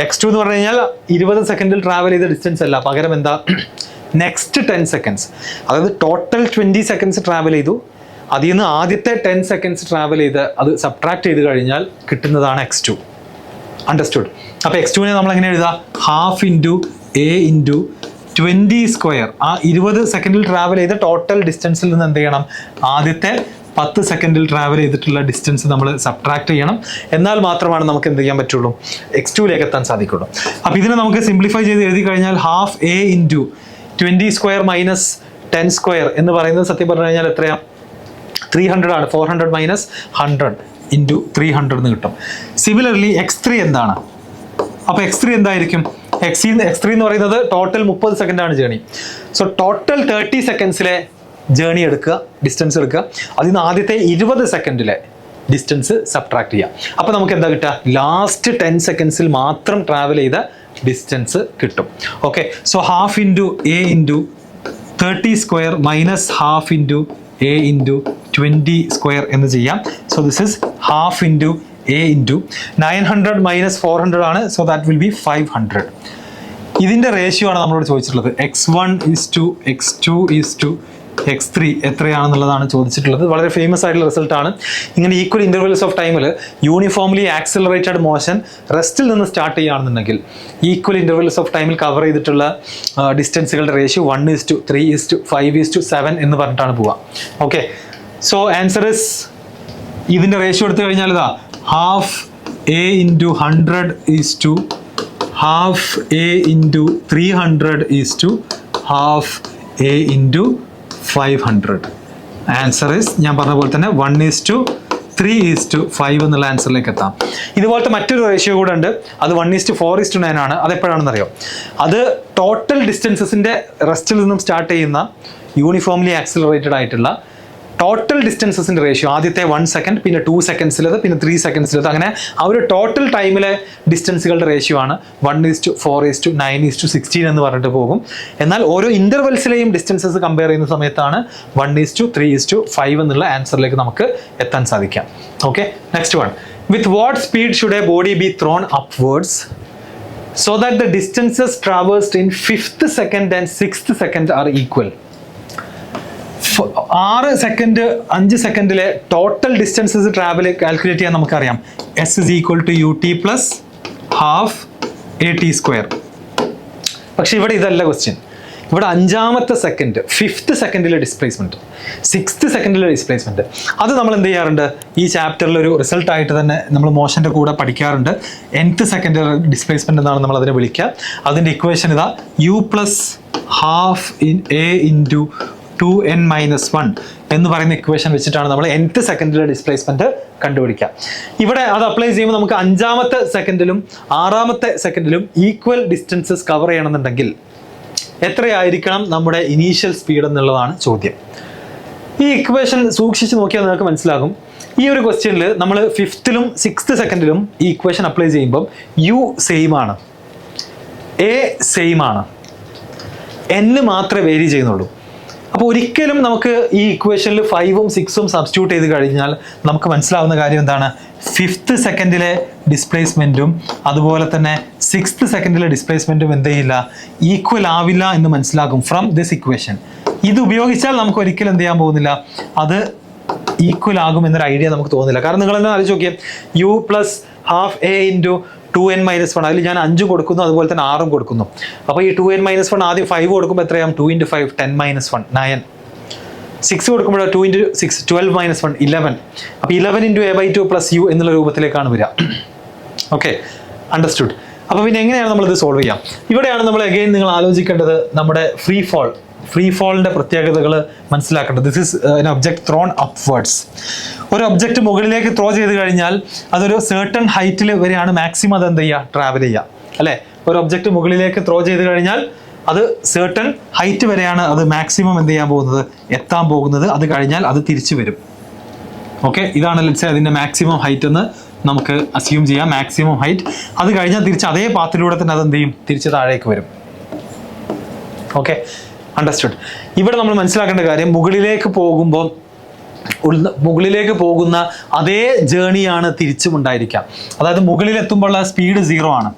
x2 എന്ന് പറഞ്ഞു കഴിഞ്ഞാൽ 20 സെക്കൻഡിൽ ട്രാവൽ ചെയ്ത ഡിസ്റ്റൻസ് അല്ല, പകരം എന്താ, നെക്സ്റ്റ് 10 സെക്കൻഡ്സ്. അതായത് ടോട്ടൽ 20 സെക്കൻഡ്സ് ട്രാവൽ ചെയ്തു, അതിൽ നിന്ന് ആദ്യത്തെ 10 സെക്കൻഡ്സ് ട്രാവൽ ചെയ്ത് അത് സബ്ട്രാക്ട് ചെയ്ത് കഴിഞ്ഞാൽ കിട്ടുന്നതാണ് x2. അണ്ടർസ്റ്റുഡ്? അപ്പോൾ x2നെ നമ്മൾ എങ്ങനെ എഴുതാം, ഹാഫ് ഇൻറ്റു A ഇൻറ്റു 20². ആ 20 സെക്കൻഡിൽ ട്രാവൽ ചെയ്ത ടോട്ടൽ ഡിസ്റ്റൻസിൽ നിന്ന് എന്ത് ചെയ്യണം, ആദ്യത്തെ 10 സെക്കൻഡിൽ ട്രാവൽ ചെയ്തിട്ടുള്ള ഡിസ്റ്റൻസ് നമ്മൾ സബ്ട്രാക്ട് ചെയ്യണം. എന്നാൽ മാത്രമാണ് നമുക്ക് എന്ത് ചെയ്യാൻ പറ്റുള്ളൂ, x2ലേക്ക് എത്താൻ സാധിക്കുള്ളൂ. അപ്പോൾ ഇതിനെ നമുക്ക് സിംപ്ലിഫൈ ചെയ്ത് എഴുതി കഴിഞ്ഞാൽ ഹാഫ് A ഇൻറ്റു 20² മൈനസ് 10² എന്ന് പറയുന്നത് സത്യം പറഞ്ഞു കഴിഞ്ഞാൽ എത്രയാണ്, 300 ആണ്. 400 മൈനസ് 100 ഇൻറ്റു 300 എന്ന് കിട്ടും. സിമിലർലി x3 എന്താണ്, അപ്പോൾ x3 എന്തായിരിക്കും, x3 എന്ന് പറയുന്നത് ടോട്ടൽ 30 സെക്കൻഡാണ് ജേണി. സോ ടോട്ടൽ 30 സെക്കൻഡ്സിലെ ജേണി എടുക്കുക, ഡിസ്റ്റൻസ് എടുക്കുക, അതിൽ നിന്ന് ആദ്യത്തെ 20 സെക്കൻഡിലെ ഡിസ്റ്റൻസ് സബ്ട്രാക്ട് ചെയ്യുക. അപ്പോൾ നമുക്ക് എന്താ കിട്ടുക, ലാസ്റ്റ് 10 സെക്കൻഡ്സിൽ മാത്രം ട്രാവൽ ചെയ്ത ഡിസ്റ്റൻസ് കിട്ടും. Okay, so half into A into 30² minus half into A into 20² എന്ന് ചെയ്യാം. So this is half into A into 900 minus 400 ആണ്. So that will be 500. ഇതിൻ്റെ റേഷ്യോ ആണ് നമ്മളോട് ചോദിച്ചിട്ടുള്ളത്. x1 is to x2 is to x3 എത്രയാണെന്നുള്ളതാണ് ചോദിച്ചിട്ടുള്ളത്. വളരെ famous ആയിട്ടുള്ള റിസൾട്ട് ആണ്. ഇങ്ങനെ ഈക്വൽ ഇൻ്റർവെൽസ് ഓഫ് ടൈമിൽ യൂണിഫോംലി ആക്സിലറേറ്റഡ് മോഷൻ റെസ്റ്റിൽ നിന്ന് സ്റ്റാർട്ട് ചെയ്യുകയാണെന്നുണ്ടെങ്കിൽ ഈക്വൽ ഇൻ്റർവെൽസ് ഓഫ് ടൈമിൽ കവർ ചെയ്തിട്ടുള്ള ഡിസ്റ്റൻസുകളുടെ റേഷ്യോ 1:3:5:7 എന്ന് പറഞ്ഞിട്ടാണ് പോവുക. ഓക്കെ, സോ ആൻസർ ഇസ്, ഇതിൻ്റെ റേഷ്യോ എടുത്തു കഴിഞ്ഞാൽ ഇതാ half A into 100 is to half A into 300 is to half A into 500. Answer is, ഞാൻ പറഞ്ഞ പോലെ തന്നെ 1:3:5 എന്നുള്ള ആൻസറിലേക്ക് എത്താം. ഇതുപോലത്തെ മറ്റൊരു റേഷ്യോ കൂടെ ഉണ്ട്, അത് 1:4:9 ആണ്. അതെപ്പോഴാണെന്ന് അറിയാം, അത് ടോട്ടൽ ഡിസ്റ്റൻസസിൻ്റെ റെസ്റ്റിൽ നിന്നും സ്റ്റാർട്ട് ചെയ്യുന്ന യൂണിഫോംലി ആക്സിലറേറ്റഡ് ആയിട്ടുള്ള ടോട്ടൽ ഡിസ്റ്റൻസസിൻ്റെ റേഷ്യോ ആദ്യത്തെ 1 സെക്കൻഡ്, പിന്നെ 2 സെക്കൻഡ്സിലത്, പിന്നെ 3 സെക്കൻഡ്സിലത്, അങ്ങനെ ആ ഒരു ടോട്ടൽ ടൈമിലെ ഡിസ്റ്റൻസുകളുടെ റേഷ്യോ ആണ് 1:4:9:16 എന്ന് പറഞ്ഞിട്ട് പോകും. എന്നാൽ ഓരോ ഇൻ്റർവെൽസിലെയും ഡിസ്റ്റൻസസ് കമ്പയർ ചെയ്യുന്ന സമയത്താണ് 1:3:5 എന്നുള്ള ആൻസറിലേക്ക് നമുക്ക് എത്താൻ സാധിക്കാം. Okay, next one, with what speed should a body be thrown upwards so that the distances traversed in 5th second and 6th second are equal. 6 second 5 സെക്കൻഡിലെ ടോട്ടൽ ഡിസ്റ്റൻസസ് ട്രാവൽ കാൽക്കുലേറ്റ് ചെയ്യാൻ നമുക്കറിയാം. S is equal to ut plus half AT². പക്ഷെ ഇവിടെ ഇതല്ല question. ഇവിടെ 5ാമത്തെ second 5th സെക്കൻഡിലെ displacement, 6th സെക്കൻഡിലെ ഡിസ്പ്ലേസ്മെൻറ്റ്, അത് നമ്മൾ എന്ത് ചെയ്യാറുണ്ട്, ഈ ചാപ്റ്ററിൽ ഒരു റിസൾട്ടായിട്ട് തന്നെ നമ്മൾ മോഷൻ്റെ കൂടെ പഠിക്കാറുണ്ട്. nth സെക്കൻഡ് ഡിസ്പ്ലേസ്മെൻറ്റ് എന്നാണ് നമ്മൾ അതിനെ വിളിക്കുക. അതിൻ്റെ ഇക്വേഷൻ ഇതാ u plus half A into 2n-1 എന്ന് പറയുന്ന ഇക്വേഷൻ വെച്ചിട്ടാണ് നമ്മൾ nth സെക്കൻഡിലെ ഡിസ്പ്ലേസ്മെന്റ് കണ്ടുപിടിക്കുക. ഇവിടെ അത് അപ്ലൈ ചെയ്യുമ്പോൾ നമുക്ക് 5ാമത്തെ സെക്കൻഡിലും 6ാമത്തെ സെക്കൻഡിലും ഈക്വൽ ഡിസ്റ്റൻസസ് കവർ ചെയ്യണമെന്നുണ്ടെങ്കിൽ എത്രയായിരിക്കണം നമ്മുടെ ഇനീഷ്യൽ സ്പീഡ് എന്നുള്ളതാണ് ചോദ്യം. ഈ ഇക്വേഷൻ സൂക്ഷിച്ച് നോക്കിയാൽ നിങ്ങൾക്ക് മനസ്സിലാകും. ഈ ഒരു ക്വസ്റ്റ്യനിൽ നമ്മൾ 5th-ലും 6th സെക്കൻഡിലും ഈ ഇക്വേഷൻ അപ്ലൈ ചെയ്യുമ്പോൾ u സെയിം ആണ്, A സെയിം ആണ്, n മാത്രമേ വേരി ചെയ്യുന്നുള്ളൂ. അപ്പോൾ ഒരിക്കലും നമുക്ക് ഈ ഇക്വേഷനിൽ 5ഉം 6ഉം സബ്സ്റ്റിറ്റ്യൂട്ട് ചെയ്ത് കഴിഞ്ഞാൽ നമുക്ക് മനസ്സിലാവുന്ന കാര്യം എന്താണ്, 5th സെക്കൻഡിലെ ഡിസ്പ്ലേസ്മെൻറ്റും അതുപോലെ തന്നെ 6th സെക്കൻഡിലെ ഡിസ്പ്ലേസ്മെൻറ്റും എന്ത് ചെയ്യില്ല, ഈക്വൽ ആവില്ല എന്ന് മനസ്സിലാകും ഫ്രം ദിസ് ഇക്വേഷൻ. ഇത് ഉപയോഗിച്ചാൽ നമുക്ക് ഒരിക്കലും എന്ത് ചെയ്യാൻ പോകുന്നില്ല, അത് ഈക്വൽ ആകും എന്നൊരു ഐഡിയ നമുക്ക് തോന്നുന്നില്ല. കാരണം നിങ്ങൾ എന്താ ആലോചിച്ച് നോക്കിയാൽ u plus half A into 2n-1, അതിൽ ഞാൻ 5 കൊടുക്കുന്നു, അതുപോലെ തന്നെ 6ഉം കൊടുക്കുന്നു. അപ്പോൾ ഈ 2n-1 ആദ്യം 5 കൊടുക്കുമ്പോൾ എത്രയാകും, 2 × 5 10-1 9. 6 കൊടുക്കുമ്പോൾ 2 × 6 12-1 11. അപ്പോൾ 11 × A/2 plus u എന്നുള്ള രൂപത്തിലേക്കാണ് വരിക. Okay, understood. അപ്പോൾ പിന്നെ എങ്ങനെയാണ് നമ്മളിത് സോൾവ് ചെയ്യാം? ഇവിടെയാണ് നമ്മൾ അഗെയിൻ നിങ്ങൾ ആലോചിക്കേണ്ടത് നമ്മുടെ ഫ്രീ ഫോൾ ഫ്രീ ഫോളിൻ്റെ പ്രത്യേകതകൾ മനസ്സിലാക്കേണ്ടത്. This is an object thrown upwards. ഒരു ഒബ്ജക്റ്റ് മുകളിലേക്ക് ത്രോ ചെയ്ത് കഴിഞ്ഞാൽ അതൊരു സർട്ടൺ ഹൈറ്റിൽ വരെയാണ് മാക്സിമം അത് എന്ത് ചെയ്യുക, ട്രാവൽ ചെയ്യുക അല്ലേ. ഒരു ഒബ്ജക്റ്റ് മുകളിലേക്ക് ത്രോ ചെയ്ത് കഴിഞ്ഞാൽ അത് സർട്ടൺ ഹൈറ്റ് വരെയാണ് അത് മാക്സിമം എന്ത് ചെയ്യാൻ പോകുന്നത്, എത്താൻ പോകുന്നത്. അത് കഴിഞ്ഞാൽ അത് തിരിച്ചു വരും. ഓക്കെ, ഇതാണ് ലെറ്റ്സ് സേ അതിൻ്റെ മാക്സിമം ഹൈറ്റ് എന്ന് നമുക്ക് അസ്യൂം ചെയ്യാം. മാക്സിമം ഹൈറ്റ് അത് കഴിഞ്ഞാൽ തിരിച്ച് അതേ പാത്തിലൂടെ തന്നെ അത് എന്ത് ചെയ്യും, തിരിച്ച് താഴേക്ക് വരും. Okay, understood. ഇവിടെ നമ്മൾ മനസ്സിലാക്കേണ്ട കാര്യം, മുകളിലേക്ക് പോകുന്ന അതേ ജേണിയാണ് തിരിച്ചും ഉണ്ടായിരിക്കാം. അതായത് മുകളിലെത്തുമ്പോഴുള്ള സ്പീഡ് 0 ആണ്.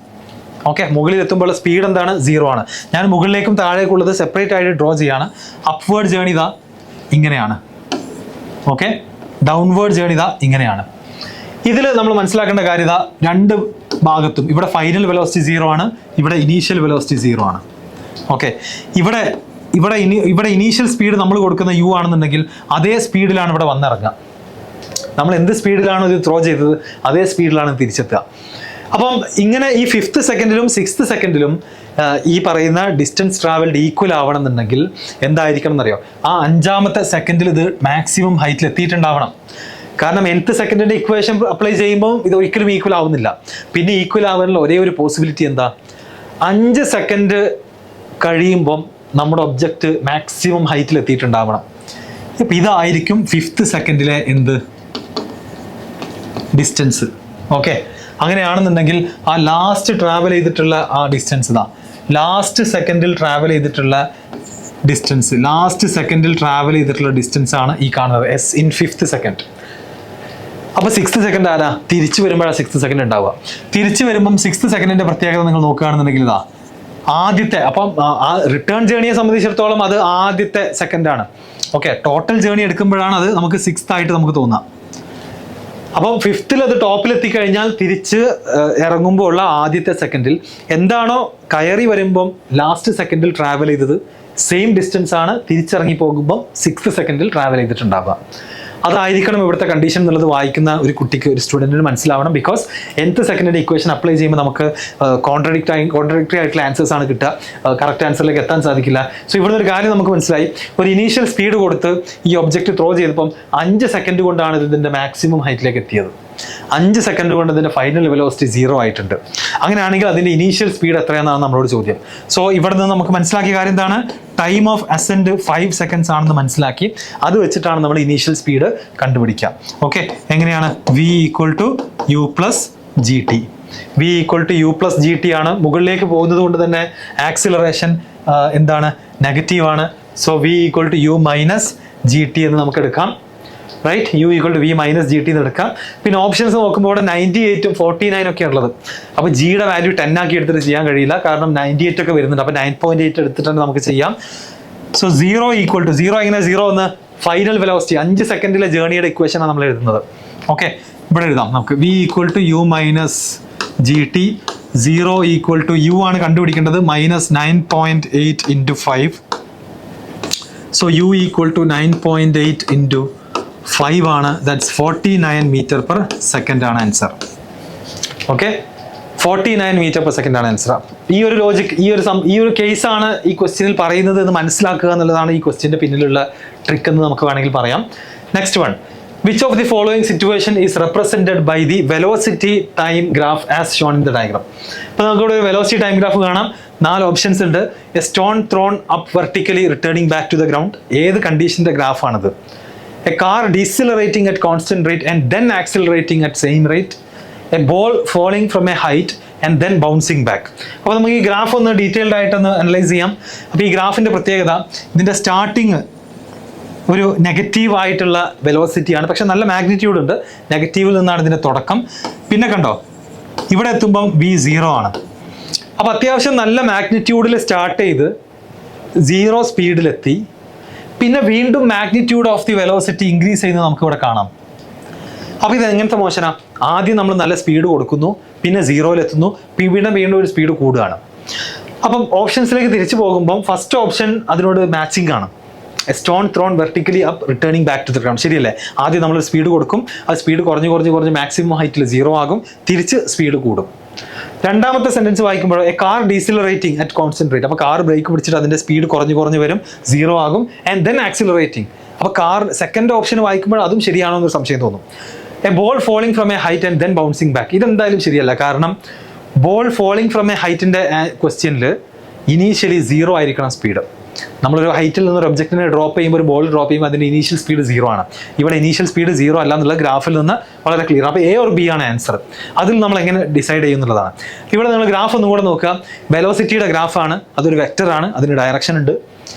ഓക്കെ, മുകളിലെത്തുമ്പോഴുള്ള സ്പീഡ് എന്താണ്, 0 ആണ്. ഞാൻ മുകളിലേക്കും താഴേക്കുള്ളത് സെപ്പറേറ്റ് ആയിട്ട് ഡ്രോ ചെയ്യാണ്. അപ്വേർഡ് ജേണി ഇതാ ഇങ്ങനെയാണ്. ഓക്കെ, ഡൗൺവേർഡ് ജേണി ഇതാ ഇങ്ങനെയാണ്. ഇതിൽ നമ്മൾ മനസ്സിലാക്കേണ്ട കാര്യം ഇതാ, രണ്ട് ഭാഗത്തും ഇവിടെ ഫൈനൽ വെലോസിറ്റി 0 ആണ്, ഇവിടെ ഇനീഷ്യൽ വെലോസിറ്റി 0 ആണ്. ഓക്കെ, ഇവിടെ ഇനീഷ്യൽ സ്പീഡ് നമ്മൾ കൊടുക്കുന്ന u ആണെന്നുണ്ടെങ്കിൽ അതേ സ്പീഡിലാണ് ഇവിടെ വന്നിറങ്ങുക. നമ്മൾ എന്ത് സ്പീഡിലാണോ ഇത് ത്രോ ചെയ്തത് അതേ സ്പീഡിലാണ് തിരിച്ചെത്തുക. അപ്പം ഇങ്ങനെ ഈ 5th സെക്കൻഡിലും 6th സെക്കൻഡിലും ഈ പറയുന്ന ഡിസ്റ്റൻസ് ട്രാവൽഡ് ഈക്വൽ ആവണമെന്നുണ്ടെങ്കിൽ എന്തായിരിക്കണം എന്നറിയോ, ആ 5ാമത്തെ സെക്കൻഡിൽ ഇത് മാക്സിമം ഹൈറ്റിൽ എത്തിയിട്ടുണ്ടാവണം. കാരണം nth സെക്കൻഡിൻ്റെ ഇക്വേഷൻ അപ്ലൈ ചെയ്യുമ്പോൾ ഇത് ഒരിക്കലും ഈക്വൽ ആവുന്നില്ല. പിന്നെ ഈക്വൽ ആവാനുള്ള ഒരേ ഒരു പോസിബിലിറ്റി എന്താ, 5 സെക്കൻഡ് കഴിയുമ്പം നമ്മുടെ ഒബ്ജക്റ്റ് മാക്സിമം ഹൈറ്റിൽ എത്തിയിട്ടുണ്ടാവണം. ഇപ്പം ഇതായിരിക്കും 5th സെക്കൻഡിലെ എന്ത്, ഡിസ്റ്റൻസ്. ഓക്കെ, അങ്ങനെയാണെന്നുണ്ടെങ്കിൽ ആ ലാസ്റ്റ് ട്രാവൽ ചെയ്തിട്ടുള്ള ആ ഡിസ്റ്റൻസ് ഇതാ, ലാസ്റ്റ് സെക്കൻഡിൽ ട്രാവൽ ചെയ്തിട്ടുള്ള ഡിസ്റ്റൻസ് ആണ് ഈ കാണുന്നത് s in 5th സെക്കൻഡ്. അപ്പോൾ 6th സെക്കൻഡ് ആരാ, തിരിച്ചു വരുമ്പോഴാണ് 6th സെക്കൻഡ് ഉണ്ടാവുക. തിരിച്ചു വരുമ്പം 6th സെക്കൻഡിന്റെ പ്രത്യേകത നിങ്ങൾ നോക്കുകയാണെന്നുണ്ടെങ്കിൽ ഇതാ ആദ്യത്തെ, അപ്പം ആ റിട്ടേൺ ജേണിയെ സംബന്ധിച്ചിടത്തോളം അത് ആദ്യത്തെ സെക്കൻഡാണ്. ഓക്കെ, ടോട്ടൽ ജേണി എടുക്കുമ്പോഴാണ് അത് നമുക്ക് 6th ആയിട്ട് നമുക്ക് തോന്നാം. അപ്പം 5th അത് ടോപ്പിലെത്തിക്കഴിഞ്ഞാൽ തിരിച്ച് ഇറങ്ങുമ്പോൾ ഉള്ള ആദ്യത്തെ സെക്കൻഡിൽ എന്താണോ കയറി വരുമ്പം ലാസ്റ്റ് സെക്കൻഡിൽ ട്രാവൽ ചെയ്തത് സെയിം ഡിസ്റ്റൻസ് ആണ് തിരിച്ചിറങ്ങി പോകുമ്പം 6th സെക്കൻഡിൽ ട്രാവൽ ചെയ്തിട്ടുണ്ടാവുക. അതായിരിക്കണം ഇവിടുത്തെ കണ്ടീഷൻ എന്നുള്ളത് വായിക്കുന്ന ഒരു കുട്ടിക്ക്, ഒരു സ്റ്റുഡൻറ്റിന് മനസ്സിലാവണം. ബിക്കോസ് nth സെക്കൻഡിൻ്റെ ഇക്വേഷൻ അപ്ലൈ ചെയ്യുമ്പോൾ നമുക്ക് കോൺട്രഡിക്ടറി ആയിട്ടുള്ള ആൻസേഴ്സ് ആണ് കിട്ടുക, കറക്റ്റ് ആൻസറിലേക്ക് എത്താൻ സാധിക്കില്ല. സോ ഇവിടുന്ന് ഒരു കാര്യം നമുക്ക് മനസ്സിലായി, ഒരു ഇനീഷ്യൽ സ്പീഡ് കൊടുത്ത് ഈ ഒബ്ജക്റ്റ് ത്രോ ചെയ്തപ്പം 5 സെക്കൻഡ് കൊണ്ടാണ് ഇതിൻ്റെ മാക്സിമം ഹൈറ്റിലേക്ക് എത്തിയത്. 5 സെക്കൻഡ് കൊണ്ട് ഇതിൻ്റെ ഫൈനൽ വെലോസിറ്റി 0 ആയിട്ടുണ്ട്. അങ്ങനെയാണെങ്കിൽ അതിൻ്റെ ഇനീഷ്യൽ സ്പീഡ് എത്രയാണെന്നാണ് നമ്മളോട് ചോദ്യം. സോ ഇവിടെ നിന്ന് നമുക്ക് മനസ്സിലാക്കിയ കാര്യം എന്താണ്, ടൈം ഓഫ് അസെൻഡ് 5 സെക്കൻഡ്സ് ആണെന്ന് മനസ്സിലാക്കി അത് വെച്ചിട്ടാണ് നമ്മൾ ഇനീഷ്യൽ സ്പീഡ് കണ്ടുപിടിക്കുക. ഓക്കെ, എങ്ങനെയാണ്, v = u + gt. v = u + gt ആണ്. മുകളിലേക്ക് പോകുന്നത് കൊണ്ട് തന്നെ ആക്സിലറേഷൻ എന്താണ്, നെഗറ്റീവ് ആണ്. സോ v = u - gt എന്ന് നമുക്ക് എടുക്കാം. റൈറ്റ്, u = v - gt എന്ന് എടുക്കാം. പിന്നെ ഓപ്ഷൻസ് നോക്കുമ്പോൾ ഇവിടെ 98ഉം 49 ഒക്കെ ഉള്ളത്. അപ്പോൾ ജിയുടെ വാല്യൂ 10 ആക്കി എടുത്തിട്ട് ചെയ്യാൻ കഴിയില്ല, കാരണം 98 ഒക്കെ വരുന്നുണ്ട്. അപ്പോൾ 9.8 എടുത്തിട്ടാണ് നമുക്ക് ചെയ്യാം. സോ 0 = 0 എങ്ങനെ 0 എന്ന്, ഫൈനൽ വെലോസിറ്റി 5 സെക്കൻഡിലെ ജേണിയുടെ ഇക്വേഷനാണ് നമ്മൾ എഴുതുന്നത്. ഓക്കെ, ഇവിടെ എഴുതാം നമുക്ക്, v = u - gt. 0 = u ആണ് കണ്ടുപിടിക്കേണ്ടത്, -9.8 × 5. സോ u = 9.8 × 5 ആണ്. ദാറ്റ്സ് 49 m/s ആണ് ആൻസർ. ഓക്കെ, 49 m/s ആണ് ആൻസർ. ഈ ഒരു ലോജിക്, ഈ ഒരു കേസാണ് ഈ ക്വസ്റ്റ്യനിൽ പറയുന്നത് എന്ന് മനസ്സിലാക്കുക എന്നുള്ളതാണ് ഈ ക്വസ്റ്റ്യൻ്റെ പിന്നിലുള്ള ട്രിക്ക് എന്ന് നമുക്ക് വേണമെങ്കിൽ പറയാം. Next one, which of the following situation is represented by the velocity time graph as shown in the diagram. ഇപ്പോൾ നമുക്കിവിടെ ഒരു വെലോസിറ്റി ടൈം ഗ്രാഫ് കാണാം. 4 ഓപ്ഷൻസ് ഉണ്ട്. A stone thrown up vertically returning back to the ground. ഏത് കണ്ടീഷൻ്റെ ഗ്രാഫാണിത്? A car decelerating at constant rate and then accelerating at same rate. A ball falling from a height and then bouncing back. അപ്പോൾ നമുക്ക് ഈ graph ഒന്ന് detailed ആയിട്ടൊന്ന് analyse ചെയ്യാം. അപ്പോൾ ഈ ഗ്രാഫിൻ്റെ പ്രത്യേകത, ഇതിൻ്റെ സ്റ്റാർട്ടിങ് ഒരു നെഗറ്റീവ് ആയിട്ടുള്ള വെലോസിറ്റിയാണ്, പക്ഷെ നല്ല മാഗ്നിറ്റ്യൂഡ് ഉണ്ട്. നെഗറ്റീവിൽ നിന്നാണ് ഇതിൻ്റെ തുടക്കം. പിന്നെ കണ്ടോ, ഇവിടെ എത്തുമ്പം v0 ആണ്. അപ്പോൾ അത്യാവശ്യം നല്ല മാഗ്നിറ്റ്യൂഡിൽ സ്റ്റാർട്ട് ചെയ്ത് 0 സ്പീഡിലെത്തി. പിന്നെ വീണ്ടും magnitude of the velocity increase ചെയ്യുന്നത് നമുക്ക് ഇവിടെ കാണാം. അപ്പോൾ ഇത് എങ്ങനത്തെ മോശനാ, ആദ്യം നമ്മൾ നല്ല സ്പീഡ് കൊടുക്കുന്നു, പിന്നെ 0-ൽ എത്തുന്നു, വീണ്ടും ഒരു സ്പീഡ് കൂടുകയാണ്. അപ്പം ഓപ്ഷൻസിലേക്ക് തിരിച്ചു പോകുമ്പം ഫസ്റ്റ് ഓപ്ഷൻ അതിനോട് മാച്ചിങ് ആണ്. A stone thrown vertically up returning back to the ground. ശരിയല്ലേ? ആദ്യം നമ്മൾ സ്പീഡ് കൊടുക്കും, ആ സ്പീഡ് കുറഞ്ഞ് മാക്സിമം ഹൈറ്റിൽ 0 ആകും, തിരിച്ച് സ്പീഡ് കൂടും. രണ്ടാമത്തെ സെന്റൻസ് വായിക്കുമ്പോൾ a car decelerating at constant rate. അപ്പോൾ കാർ ബ്രേക്ക് പിടിച്ചിട്ട് അതിന്റെ സ്പീഡ് കുറഞ്ഞു വരും, 0 ആകും. And then accelerating. അപ്പോൾ കാർ സെക്കൻഡ് ഓപ്ഷൻ വായിക്കുമ്പോൾ അതും ശരിയാണോ എന്നൊരു സംശയം തോന്നും. A ball falling from a height and then bouncing back. ഇതെന്തായാലും ശരിയല്ല. കാരണം ബോൾ ഫോളിംഗ് ഫ്രം എ ഹൈറ്റിന്റെ ക്വസ്റ്റ്യനിൽ ഇനീഷ്യലി 0 ആയിരിക്കണം സ്പീഡ്. നമ്മളൊരു ഹൈറ്റിൽ നിന്ന് ഒരു ഒബ്ജക്റ്റിനെ ഡ്രോപ്പ് ചെയ്യുമ്പോൾ, ഒരു ബോൾ ഡ്രോപ്പ് ചെയ്യുമ്പോൾ അതിന്റെ ഇനീഷ്യൽ സ്പീഡ് 0 ആണ്. ഇവിടെ ഇനീഷ്യൽ സ്പീഡ് 0 അല്ല എന്നുള്ള ഗ്രാഫിൽ നിന്ന് വളരെ ക്ലിയർ. അപ്പോൾ എ ഓർ ബി ആണ് ആൻസർ. അതിൽ നമ്മൾ എങ്ങനെ ഡിസൈഡ് ചെയ്യുന്നുള്ളതാണ്. ഇവിടെ നിങ്ങൾ ഗ്രാഫ് ഒന്നും കൂടെ നോക്കുക. വെലോസിറ്റിയുടെ ഗ്രാഫാണ്, അതൊരു വെക്ടറാണ്, അതിന് ഡയറക്ഷൻ ഉണ്ട്.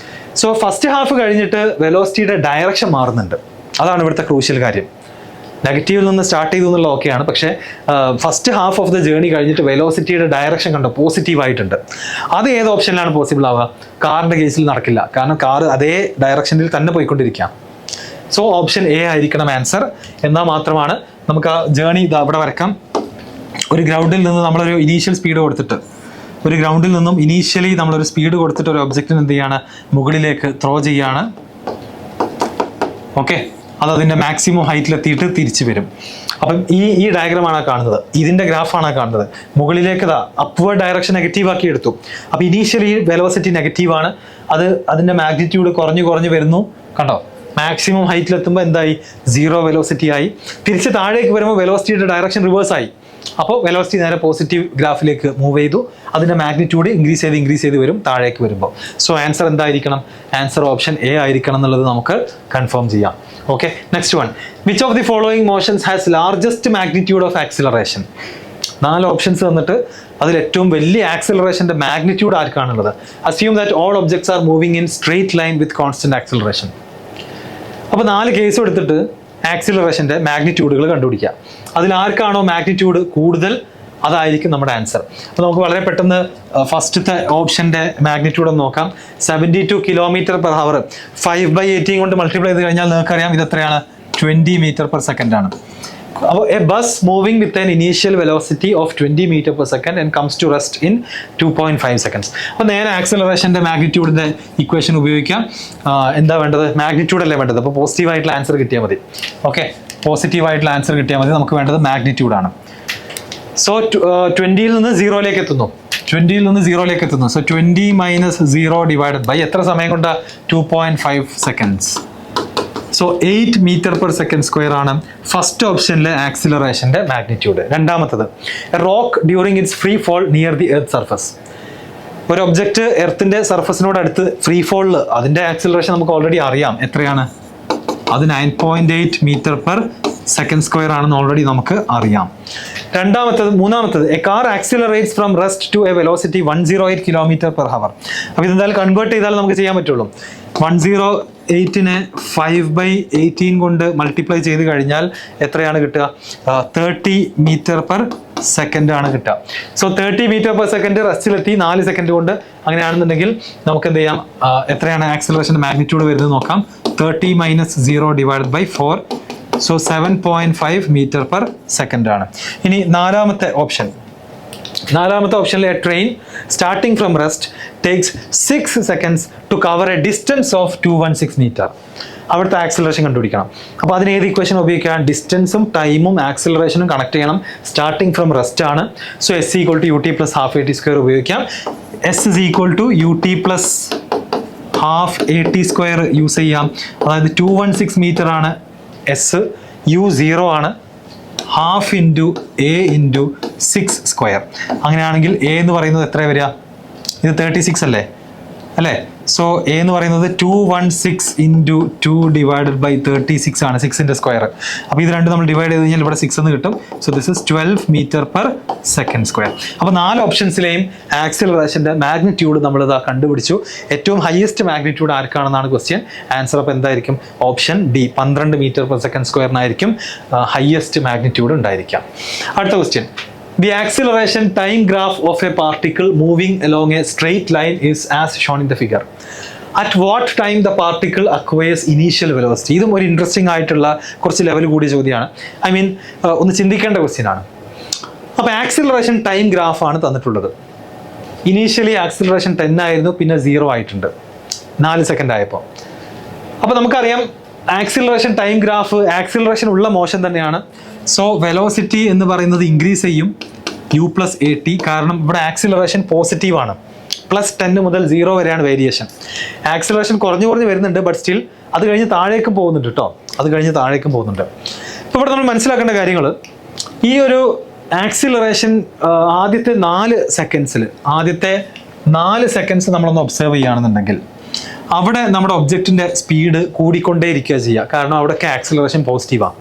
സോ ഫസ്റ്റ് ഹാഫ് കഴിഞ്ഞിട്ട് വെലോസിറ്റിയുടെ ഡയറക്ഷൻ മാറുന്നുണ്ട്. അതാണ് ഇവിടുത്തെ ക്രൂഷ്യൽ കാര്യം. നെഗറ്റീവിൽ നിന്ന് സ്റ്റാർട്ട് ചെയ്തു എന്നുള്ള ഓക്കെയാണ്, പക്ഷേ first half of the journey കഴിഞ്ഞിട്ട് വെലോസിറ്റിയുടെ ഡയറക്ഷൻ കണ്ടോ പോസിറ്റീവ് ആയിട്ടുണ്ട്. അത് ഏത് ഓപ്ഷനിലാണ് പോസിബിൾ ആവുക? കാറിൻ്റെ കേസിൽ നടക്കില്ല, കാരണം കാർ അതേ ഡയറക്ഷനിൽ തന്നെ പോയിക്കൊണ്ടിരിക്കാം. സോ ഓപ്ഷൻ എ ആയിരിക്കണം ആൻസർ. എന്നാൽ മാത്രമാണ് നമുക്ക് ആ ജേർണി ഇവിടെ വരക്കാം. ഒരു ഗ്രൗണ്ടിൽ നിന്ന് നമ്മളൊരു ഇനീഷ്യൽ സ്പീഡ് കൊടുത്തിട്ട്, ഒരു ഗ്രൗണ്ടിൽ നിന്നും ഇനീഷ്യലി നമ്മളൊരു സ്പീഡ് കൊടുത്തിട്ട് ഒരു ഒബ്ജക്റ്റിന് എന്ത് ചെയ്യാണ്? മുകളിലേക്ക് ത്രോ ചെയ്യാണ്. ഓക്കെ, അത് അതിൻ്റെ മാക്സിമം ഹൈറ്റിലെത്തിയിട്ട് തിരിച്ചു വരും. അപ്പം ഈ ഡയഗ്രമാണ് കാണുന്നത്, ഇതിൻ്റെ ഗ്രാഫാണ് കാണുന്നത്. മുകളിലേക്ക് അപ്വേർഡ് ഡയറക്ഷൻ നെഗറ്റീവ് ആക്കി എടുത്തു. അപ്പോൾ ഇനീഷ്യലി വെലോസിറ്റി നെഗറ്റീവാണ്, അത് അതിൻ്റെ മാഗ്നിറ്റ്യൂഡ് കുറഞ്ഞു വരുന്നു. കണ്ടോ, മാക്സിമം ഹൈറ്റിലെത്തുമ്പോൾ എന്തായി? 0 വെലോസിറ്റി ആയി. തിരിച്ച് താഴേക്ക് വരുമ്പോൾ വെലോസിറ്റിയുടെ ഡയറക്ഷൻ റിവേഴ്സ് ആയി. അപ്പോൾ വെലോസിറ്റി നേരെ പോസിറ്റീവ് ഗ്രാഫിലേക്ക് മൂവ് ചെയ്തു. അതിൻ്റെ മാഗ്നിറ്റ്യൂഡ് ഇൻക്രീസ് ചെയ്ത് വരും താഴേക്ക് വരുമ്പോൾ. സോ ആൻസർ എന്തായിരിക്കണം? ആൻസർ ഓപ്ഷൻ എ ആയിരിക്കണം എന്നുള്ളത് നമുക്ക് കൺഫേം ചെയ്യാം. Okay, next one. Which of the following motions has largest magnitude of acceleration? 4 options തന്നിട്ട് അതിൽ ഏറ്റവും വലിയ ആക്സിലറേഷൻ്റെ മാഗ്നിറ്റ്യൂഡ് ആർക്കാണുള്ളത്? Assume that all objects are moving in straight line with constant acceleration. അപ്പോൾ 4 കേസ് എടുത്തിട്ട് ആക്സിലറേഷൻ്റെ മാഗ്നിറ്റ്യൂഡുകൾ കണ്ടുപിടിക്കുക. അതിൽ ആർക്കാണോ മാഗ്നിറ്റ്യൂഡ് കൂടുതൽ അതായിരിക്കും നമ്മുടെ ആൻസർ. അപ്പോൾ നമുക്ക് വളരെ പെട്ടെന്ന് ഫസ്റ്റത്തെ ഓപ്ഷൻ്റെ മാഗ്നിറ്റ്യൂഡ് ഒന്ന് നോക്കാം. 72 km/h 5/18 കൊണ്ട് മൾട്ടിപ്ലൈ ചെയ്ത് കഴിഞ്ഞാൽ നിങ്ങൾക്കറിയാം ഇത് എത്രയാണ്? 20 m/s ആണ്. അപ്പോൾ a bus moving with an initial velocity of 20 m/s and comes to rest in 2.5 seconds. അപ്പോൾ നേരെ ആക്സിലറേഷൻ്റെ മാഗ്നിറ്റ്യൂഡിൻ്റെ ഇക്വേഷൻ ഉപയോഗിക്കാം. എന്താ വേണ്ടത്? മാഗ്നിറ്റ്യൂഡ് അല്ലേ വേണ്ടത്. അപ്പോൾ പോസിറ്റീവായിട്ടുള്ള ആൻസർ കിട്ടിയാൽ മതി. ഓക്കെ, പോസിറ്റീവായിട്ടുള്ള ആൻസർ കിട്ടിയാൽ മതി. നമുക്ക് വേണ്ടത് മാഗ്നിറ്റ്യൂഡാണ്. സോ 20ൽ നിന്ന് 0ലേക്ക് എത്തുന്നു. 20ൽ നിന്ന് 0ലേക്ക് എത്തുന്നു. സോ 20 - 0 ഡിവൈഡഡ് ബൈ എത്ര സമയം കൊണ്ട്? 2.5 seconds. സോ 8 m/s² ആണ് ഫസ്റ്റ് ഓപ്ഷനിലെ ആക്സിലറേഷൻ്റെ മാഗ്നിറ്റ്യൂഡ്. രണ്ടാമത്തത്, rock during its free fall near the earth surface. ഒരു ഒബ്ജക്റ്റ് എർത്തിൻ്റെ സർഫസിനോട് അടുത്ത് ഫ്രീ ഫോളിൽ അതിൻ്റെ ആക്സിലറേഷൻ നമുക്ക് ഓൾറെഡി അറിയാം. എത്രയാണ്? അത് 9.8 m/s² ആണെന്ന് ഓൾറെഡി നമുക്ക് അറിയാം. മൂന്നാമത്തത്, a car accelerates from rest to a velocity 108 km/h. അപ്പോൾ ഇതെന്തായാലും കൺവേർട്ട് ചെയ്താൽ നമുക്ക് ചെയ്യാൻ പറ്റുള്ളൂ. 108നെ 5/18 കൊണ്ട് മൾട്ടിപ്ലൈ ചെയ്ത് കഴിഞ്ഞാൽ എത്രയാണ് കിട്ടുക? 30 m/s ആണ് കിട്ടുക. സോ 30 m/s റെസ്റ്റിലെത്തി 4 സെക്കൻഡ് കൊണ്ട്. അങ്ങനെയാണെന്നുണ്ടെങ്കിൽ നമുക്ക് എന്ത് ചെയ്യാം? എത്രയാണ് ആക്സിലറേഷൻ്റെ മാഗ്നിറ്റ്യൂഡ് വരുന്നത് നോക്കാം. 30 - 0 ഡിവൈഡഡ് ബൈ 4. സോ 7.5 m/s ആണ്. ഇനി നാലാമത്തെ ഓപ്ഷനിലെ train starting from rest takes 6 seconds to cover a distance of 216 meter. അവിടുത്തെ ആക്സിലറേഷൻ കണ്ടുപിടിക്കണം. അപ്പോൾ അതിന് ഏത് ഇക്വേഷൻ ഉപയോഗിക്കാം? ഡിസ്റ്റൻസും ടൈമും ആക്സിലറേഷനും കണക്ട് ചെയ്യണം. സ്റ്റാർട്ടിംഗ് ഫ്രം റെസ്റ്റ് ആണ്. സോ S = ut + ½ at² ഉപയോഗിക്കാം. S = ut + ½ at² യൂസ് ചെയ്യാം. അതായത് 216 meter ആണ് S, U 0 ആണ്, ½ × A × 6². അങ്ങനെയാണെങ്കിൽ A എന്ന് പറയുന്നത് എത്ര വരിക? ഇത് 36 അല്ലേ? സോ A എന്ന് പറയുന്നത് 216 × 2 ഡിവൈഡഡ് ബൈ 36 ആണ്, 6ന്റെ സ്ക്വയർ. അപ്പോൾ ഇത് രണ്ടും നമ്മൾ ഡിവൈഡ് ചെയ്ത് കഴിഞ്ഞാൽ ഇവിടെ 6 എന്ന് കിട്ടും. So this is 12 m/s². അപ്പോൾ 4 ഓപ്ഷൻസിലെയും ആക്സിലറേഷൻ്റെ മാഗ്നിറ്റ്യൂഡ് നമ്മൾ ഇതാ കണ്ടുപിടിച്ചു. ഏറ്റവും ഹയസ്റ്റ് മാഗ്നിറ്റ്യൂഡ് ആർക്കാണെന്നാണ് ക്വസ്റ്റ്യൻ. ആൻസർ അപ്പോൾ എന്തായിരിക്കും? ഓപ്ഷൻ ഡി, 12 m/s²-നായിരിക്കും ഹയസ്റ്റ് മാഗ്നിറ്റ്യൂഡ് ഉണ്ടായിരിക്കാം. അടുത്ത question. The acceleration time graph of a particle moving along a straight line is as shown in the figure. At what time the particle acquires initial velocity? ഇതും ഒരു interesting ആയിട്ടുള്ള കുറച്ച് level കൂടിയ ചോദ്യമാണ്. ഒന്ന് ചിന്തിക്കേണ്ട ക്വസ്റ്റ്യൻ ആണ്. അപ്പോൾ ആക്സിലറേഷൻ ടൈം ഗ്രാഫ് ആണ് തന്നിട്ടുള്ളത്. ഇനീഷ്യലി ആക്സിലറേഷൻ 10 ആയിരുന്നു, പിന്നെ 0 ആയിട്ടുണ്ട് 4 സെക്കൻഡ് ആയപ്പോൾ. അപ്പോൾ നമുക്കറിയാം ആക്സിലറേഷൻ ടൈം ഗ്രാഫ് ആക്സിലറേഷൻ ഉള്ള മോഷൻ തന്നെയാണ്. സോ വെലോസിറ്റി എന്ന് പറയുന്നത് ഇൻക്രീസ് ചെയ്യും, u+at. കാരണം ഇവിടെ ആക്സിലറേഷൻ പോസിറ്റീവാണ്. +10 മുതൽ 0 വരെയാണ് വേരിയേഷൻ. ആക്സിലറേഷൻ കുറഞ്ഞു വരുന്നുണ്ട്, ബട്ട് സ്റ്റിൽ അത് കഴിഞ്ഞ് താഴേക്കും പോകുന്നുണ്ട് കേട്ടോ. ഇപ്പോൾ ഇവിടെ നമ്മൾ മനസ്സിലാക്കേണ്ട കാര്യങ്ങൾ, ഈ ഒരു ആക്സിലറേഷൻ ആദ്യത്തെ 4 സെക്കൻഡ്സ് നമ്മളൊന്ന് ഒബ്സർവ് ചെയ്യുകയാണെന്നുണ്ടെങ്കിൽ അവിടെ നമ്മുടെ ഒബ്ജക്റ്റിൻ്റെ സ്പീഡ് കൂടിക്കൊണ്ടേയിരിക്കുക ചെയ്യുക. കാരണം അവിടെയൊക്കെ ആക്സിലറേഷൻ പോസിറ്റീവാണ്.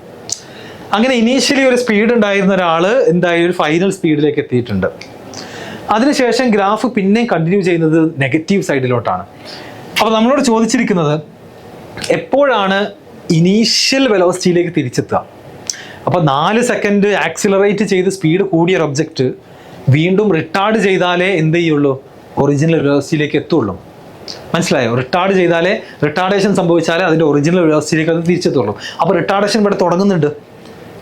അങ്ങനെ ഇനീഷ്യലി ഒരു സ്പീഡ് ഉണ്ടായിരുന്ന ഒരാൾ എന്തായാലും ഒരു ഫൈനൽ സ്പീഡിലേക്ക് എത്തിയിട്ടുണ്ട്. അതിനുശേഷം ഗ്രാഫ് പിന്നെയും കണ്ടിന്യൂ ചെയ്യുന്നത് നെഗറ്റീവ് സൈഡിലോട്ടാണ്. അപ്പോൾ നമ്മളോട് ചോദിച്ചിരിക്കുന്നത് എപ്പോഴാണ് ഇനീഷ്യൽ വെലോസിറ്റിയിലേക്ക് തിരിച്ചെത്തുക. അപ്പോൾ 4 സെക്കൻഡ് ആക്സിലറേറ്റ് ചെയ്ത് സ്പീഡ് കൂടിയ ഒരു ഒബ്ജക്റ്റ് വീണ്ടും റിട്ടാർഡ് ചെയ്താലേ എന്ത് ചെയ്യുള്ളൂ, ഒറിജിനൽ വെലോസിറ്റിയിലേക്ക് എത്തുള്ളൂ. മനസ്സിലായോ? റിട്ടാർഡേഷൻ സംഭവിച്ചാലേ അതിൻ്റെ ഒറിജിനൽ വെലോസിറ്റിയിലേക്ക് അത് തിരിച്ചെത്തുള്ളൂ. അപ്പോൾ റിട്ടാർഡേഷൻ ഇവിടെ തുടങ്ങുന്നുണ്ട്.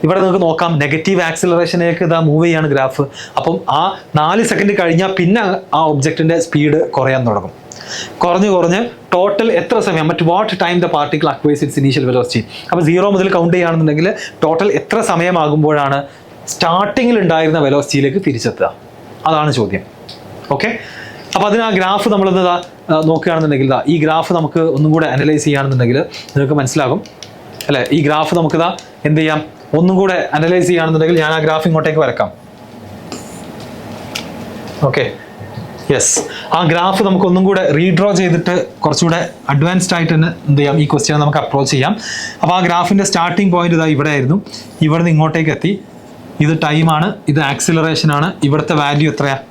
ഇവിടെ നിങ്ങൾക്ക് നോക്കാം, നെഗറ്റീവ് ആക്സിലറേഷനിലേക്ക് ഇതാ മൂവ് ചെയ്യാണ് ഗ്രാഫ്. അപ്പം ആ 4 സെക്കൻഡ് കഴിഞ്ഞാൽ പിന്നെ ആ ഒബ്ജക്റ്റിൻ്റെ സ്പീഡ് കുറയാൻ തുടങ്ങും. കുറഞ്ഞ് ടോട്ടൽ എത്ര സമയം, what time the particle acquires it's initial velocity. അപ്പോൾ 0 മുതൽ കൗണ്ട് ചെയ്യുകയാണെന്നുണ്ടെങ്കിൽ ടോട്ടൽ എത്ര സമയമാകുമ്പോഴാണ് സ്റ്റാർട്ടിങ്ങിൽ ഉണ്ടായിരുന്ന വെലോസിറ്റിയിലേക്ക് തിരിച്ചെത്തുക. അതാണ് ചോദ്യം. ഓക്കെ, അപ്പോൾ അതിന് ആ ഗ്രാഫ് നമ്മളെന്താ നോക്കുകയാണെന്നുണ്ടെങ്കിൽ ഈ ഗ്രാഫ് നമുക്ക് ഒന്നും കൂടെ അനലൈസ് ചെയ്യുകയാണെന്നുണ്ടെങ്കിൽ നിങ്ങൾക്ക് മനസ്സിലാകും അല്ലേ. ഈ ഗ്രാഫ് നമുക്കിതാ എന്ത് ചെയ്യാം, ഒന്നും കൂടെ അനലൈസ് ചെയ്യുകയാണെന്നുണ്ടെങ്കിൽ ഞാൻ ആ ഗ്രാഫ് ഇങ്ങോട്ടേക്ക് വരക്കാം. ഓക്കെ, യെസ്, ആ ഗ്രാഫ് നമുക്ക് ഒന്നും കൂടെ റീഡ്രോ ചെയ്തിട്ട് കുറച്ചുകൂടെ അഡ്വാൻസ്ഡ് ആയിട്ട് തന്നെ എന്ത് ചെയ്യാം, ഈ ക്വസ്റ്റ്യൻ നമുക്ക് അപ്രോച്ച് ചെയ്യാം. അപ്പോൾ ആ ഗ്രാഫിൻ്റെ സ്റ്റാർട്ടിംഗ് പോയിന്റ് ഇതാ ഇവിടെ ആയിരുന്നു. ഇവിടെ നിന്ന് ഇങ്ങോട്ടേക്ക് എത്തി. ഇത് ടൈമാണ്, ഇത് ആക്സിലറേഷൻ ആണ്. ഇവിടുത്തെ വാല്യൂ എത്രയാണ്,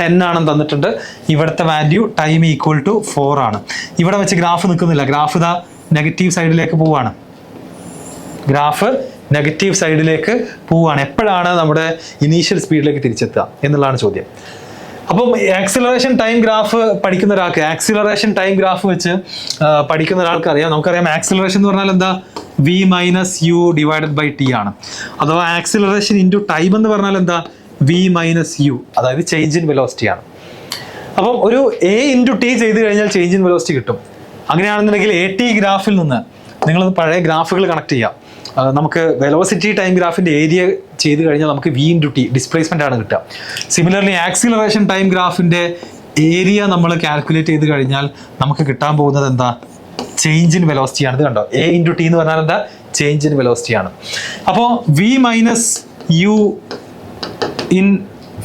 10 ആണെന്ന് തന്നിട്ടുണ്ട്. ഇവിടുത്തെ വാല്യൂ ടൈം = 4 ആണ്. ഇവിടെ വെച്ച് ഗ്രാഫ് നിൽക്കുന്നില്ല. ഗ്രാഫ് ഇതാ നെഗറ്റീവ് സൈഡിലേക്ക് പോവുകയാണ്. എപ്പോഴാണ് നമ്മുടെ ഇനീഷ്യൽ സ്പീഡിലേക്ക് തിരിച്ചെത്തുക എന്നുള്ളതാണ് ചോദ്യം. അപ്പം ആക്സിലറേഷൻ ടൈം ഗ്രാഫ് പഠിക്കുന്ന ഒരാൾക്ക്, ആക്സിലറേഷൻ ടൈം ഗ്രാഫ് വെച്ച് പഠിക്കുന്ന ഒരാൾക്ക് അറിയാം, നമുക്കറിയാം ആക്സിലറേഷൻ എന്ന് പറഞ്ഞാൽ എന്താ, v-u/t ആണ്. അഥവാ ആക്സിലറേഷൻ ഇൻറ്റു ടൈം എന്ന് പറഞ്ഞാൽ എന്താ, v-u, അതായത് ചേഞ്ച് ഇൻ വെലോസിറ്റി ആണ്. അപ്പം ഒരു a/t ചെയ്ത് കഴിഞ്ഞാൽ ചേഞ്ച് ഇൻ വെലോസിറ്റി കിട്ടും. അങ്ങനെയാണെന്നുണ്ടെങ്കിൽ AT ഗ്രാഫിൽ നിന്ന് നിങ്ങൾ പഴയ ഗ്രാഫുകൾ കണക്ട് ചെയ്യാം. നമുക്ക് വെലോസിറ്റി ടൈം ഗ്രാഫിൻ്റെ ഏരിയ ചെയ്ത് കഴിഞ്ഞാൽ നമുക്ക് v/t ഡിസ്പ്ലേസ്മെൻ്റ് ആണ് കിട്ടുക. സിമിലർലി ആക്സിലറേഷൻ ടൈം ഗ്രാഫിൻ്റെ ഏരിയ നമ്മൾ കാൽക്കുലേറ്റ് ചെയ്ത് കഴിഞ്ഞാൽ നമുക്ക് കിട്ടാൻ പോകുന്നത് എന്താ, ചേഞ്ച് ഇൻ വെലോസിറ്റി ആണ്. ഇത് കണ്ടോ, a/t എന്ന് പറഞ്ഞാൽ എന്താ, ചേഞ്ച് ഇൻ വെലോസിറ്റി ആണ്. അപ്പോൾ v-u ഇൻ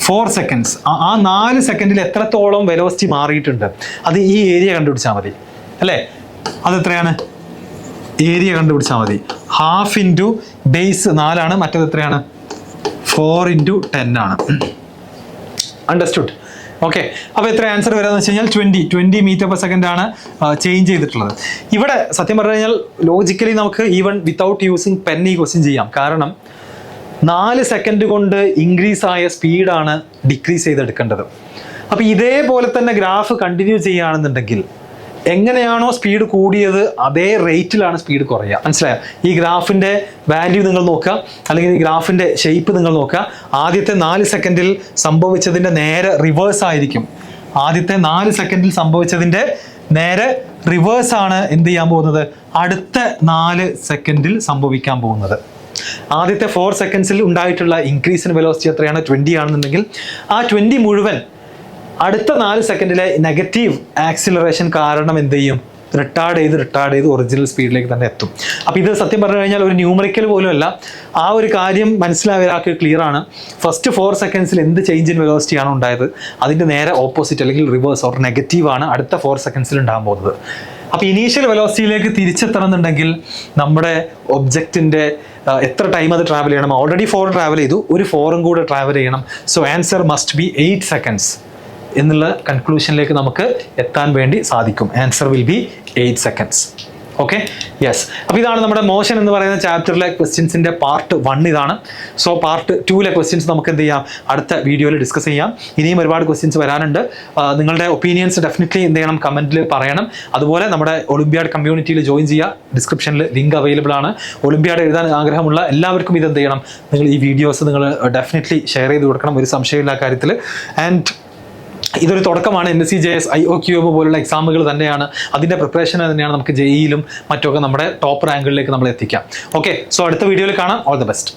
4 സെക്കൻഡ്സ്, ആ 4 സെക്കൻഡിൽ എത്രത്തോളം വെലോസിറ്റി മാറിയിട്ടുണ്ട് അത് ഈ ഏരിയ കണ്ടുപിടിച്ചാൽ മതി അല്ലേ. അതെത്രയാണ്, ഏരിയ കണ്ടുപിടിച്ചാൽ മതി. 1/2 ഇൻറ്റു ബേസ് 4 ആണ്, മറ്റേത് എത്രയാണ്, 4 ഇൻറ്റു 10 ആണ്. അണ്ടർസ്റ്റുഡ്? ഓക്കെ, അപ്പോൾ എത്ര ആൻസർ വരാമെന്ന് വെച്ച് കഴിഞ്ഞാൽ 20 മീറ്റർ/സെക്കൻഡ് ആണ് ചേഞ്ച് ചെയ്തിട്ടുള്ളത്. ഇവിടെ സത്യം പറഞ്ഞു കഴിഞ്ഞാൽ ലോജിക്കലി നമുക്ക് ഈവൻ വിത്തൗട്ട് യൂസിങ് പെൻ ഈ ക്വസ്റ്റ്യൻ ചെയ്യാം. കാരണം 4 സെക്കൻഡ് കൊണ്ട് ഇൻക്രീസ് ആയ സ്പീഡാണ് ഡിക്രീസ് ചെയ്തെടുക്കേണ്ടത്. അപ്പോൾ ഇതേപോലെ തന്നെ ഗ്രാഫ് കണ്ടിന്യൂ ചെയ്യുകയാണെന്നുണ്ടെങ്കിൽ എങ്ങനെയാണോ സ്പീഡ് കൂടിയത് അതേ റേറ്റിലാണ് സ്പീഡ് കുറയുക. മനസ്സിലായോ? ഈ ഗ്രാഫിൻ്റെ വാല്യൂ നിങ്ങൾ നോക്കുക, അല്ലെങ്കിൽ ഈ ഗ്രാഫിൻ്റെ ഷേപ്പ് നിങ്ങൾ നോക്കുക. ആദ്യത്തെ 4 സെക്കൻഡിൽ സംഭവിച്ചതിൻ്റെ നേരെ റിവേഴ്സ് ആയിരിക്കും. ആദ്യത്തെ 4 സെക്കൻഡിൽ സംഭവിച്ചതിൻ്റെ നേരെ റിവേഴ്സ് ആണ് എന്ത് ചെയ്യാൻ പോകുന്നത്, അടുത്ത 4 സെക്കൻഡിൽ സംഭവിക്കാൻ പോകുന്നത്. ആദ്യത്തെ 4 സെക്കൻഡ്സിൽ ഉണ്ടായിട്ടുള്ള ഇൻക്രീസ് ഇൻ വെലോസിറ്റി എത്രയാണ്, 20 ആണെന്നുണ്ടെങ്കിൽ ആ 20 മുഴുവൻ അടുത്ത 4 സെക്കൻഡിലെ നെഗറ്റീവ് ആക്സിലറേഷൻ കാരണം എന്ത് ചെയ്യും, റിട്ടാർഡ് ചെയ്ത് ഒറിജിനൽ സ്പീഡിലേക്ക് തന്നെ എത്തും. അപ്പോൾ ഇത് സത്യം പറഞ്ഞു കഴിഞ്ഞാൽ ഒരു ന്യൂമറിക്കൽ പോലും അല്ല. ആ ഒരു കാര്യം മനസ്സിലായ ഒരാൾക്ക് ക്ലിയർ ആണ്. ഫസ്റ്റ് 4 സെക്കൻഡ്സിൽ എന്ത് ചേഞ്ച് ഇൻ വെലോസിറ്റി ആണ് ഉണ്ടായത്, അതിൻ്റെ നേരെ ഓപ്പോസിറ്റ് അല്ലെങ്കിൽ റിവേഴ്സ് ഓർ നെഗറ്റീവ് ആണ് അടുത്ത 4 സെക്കൻഡ്സിൽ ഉണ്ടാകാൻ പോകുന്നത്. അപ്പോൾ ഇനീഷ്യൽ വെലോസിറ്റിയിലേക്ക് തിരിച്ചെത്തണമെന്നുണ്ടെങ്കിൽ നമ്മുടെ ഒബ്ജക്റ്റിൻ്റെ എത്ര ടൈം അത് ട്രാവൽ ചെയ്യണം, ഓൾറെഡി 4 ട്രാവൽ ചെയ്തു, ഒരു 4ഉം കൂടെ ട്രാവൽ ചെയ്യണം. So answer must be 8 seconds എന്നുള്ള കൺക്ലൂഷനിലേക്ക് നമുക്ക് എത്താൻ വേണ്ടി സാധിക്കും. Answer will be 8 seconds. Okay, yes. അപ്പോൾ ഇതാണ് നമ്മുടെ മോഷൻ എന്ന് പറയുന്ന ചാപ്റ്ററിലെ ക്വസ്റ്റ്യൻസിൻ്റെ പാർട്ട് 1 ഇതാണ്. സോ പാർട്ട് 2ലെ ക്വസ്റ്റ്യൻസ് നമുക്ക് എന്ത് ചെയ്യാം, അടുത്ത വീഡിയോയിൽ ഡിസ്കസ് ചെയ്യാം. ഇനിയും ഒരുപാട് ക്വസ്റ്റ്യൻസ് വരാനുണ്ട്. നിങ്ങളുടെ ഒപ്പീനിയൻസ് ഡെഫിനറ്റ്ലി എന്ത് ചെയ്യണം, കമൻറ്റിൽ പറയണം. അതുപോലെ നമ്മുടെ ഒളിമ്പ്യാഡ് കമ്മ്യൂണിറ്റിയിൽ ജോയിൻ ചെയ്യുക. ഡിസ്ക്രിപ്ഷനിൽ ലിങ്ക് അവൈലബിൾ ആണ്. ഒളിമ്പ്യാഡ് എഴുതാൻ ആഗ്രഹമുള്ള എല്ലാവർക്കും ഇത് എന്ത് ചെയ്യണം, നിങ്ങൾ ഈ വീഡിയോസ് നിങ്ങൾ ഡെഫിനറ്റ്ലി ഷെയർ ചെയ്ത് കൊടുക്കണം, ഒരു സംശയമില്ല കാര്യത്തിൽ. ആൻഡ് ഇതൊരു തുടക്കമാണ്. NSCJS IOQM പോലുള്ള എക്സാമുകൾ തന്നെയാണ്, അതിൻ്റെ പ്രിപ്പറേഷൻ തന്നെയാണ് നമുക്ക് JEE യിലും മറ്റൊക്കെ നമ്മുടെ ടോപ്പ് റാങ്കുകളിലേക്ക് നമ്മൾ എത്തിക്കാം. ഓക്കെ, സോ അടുത്ത വീഡിയോയിൽ കാണാം. All the best.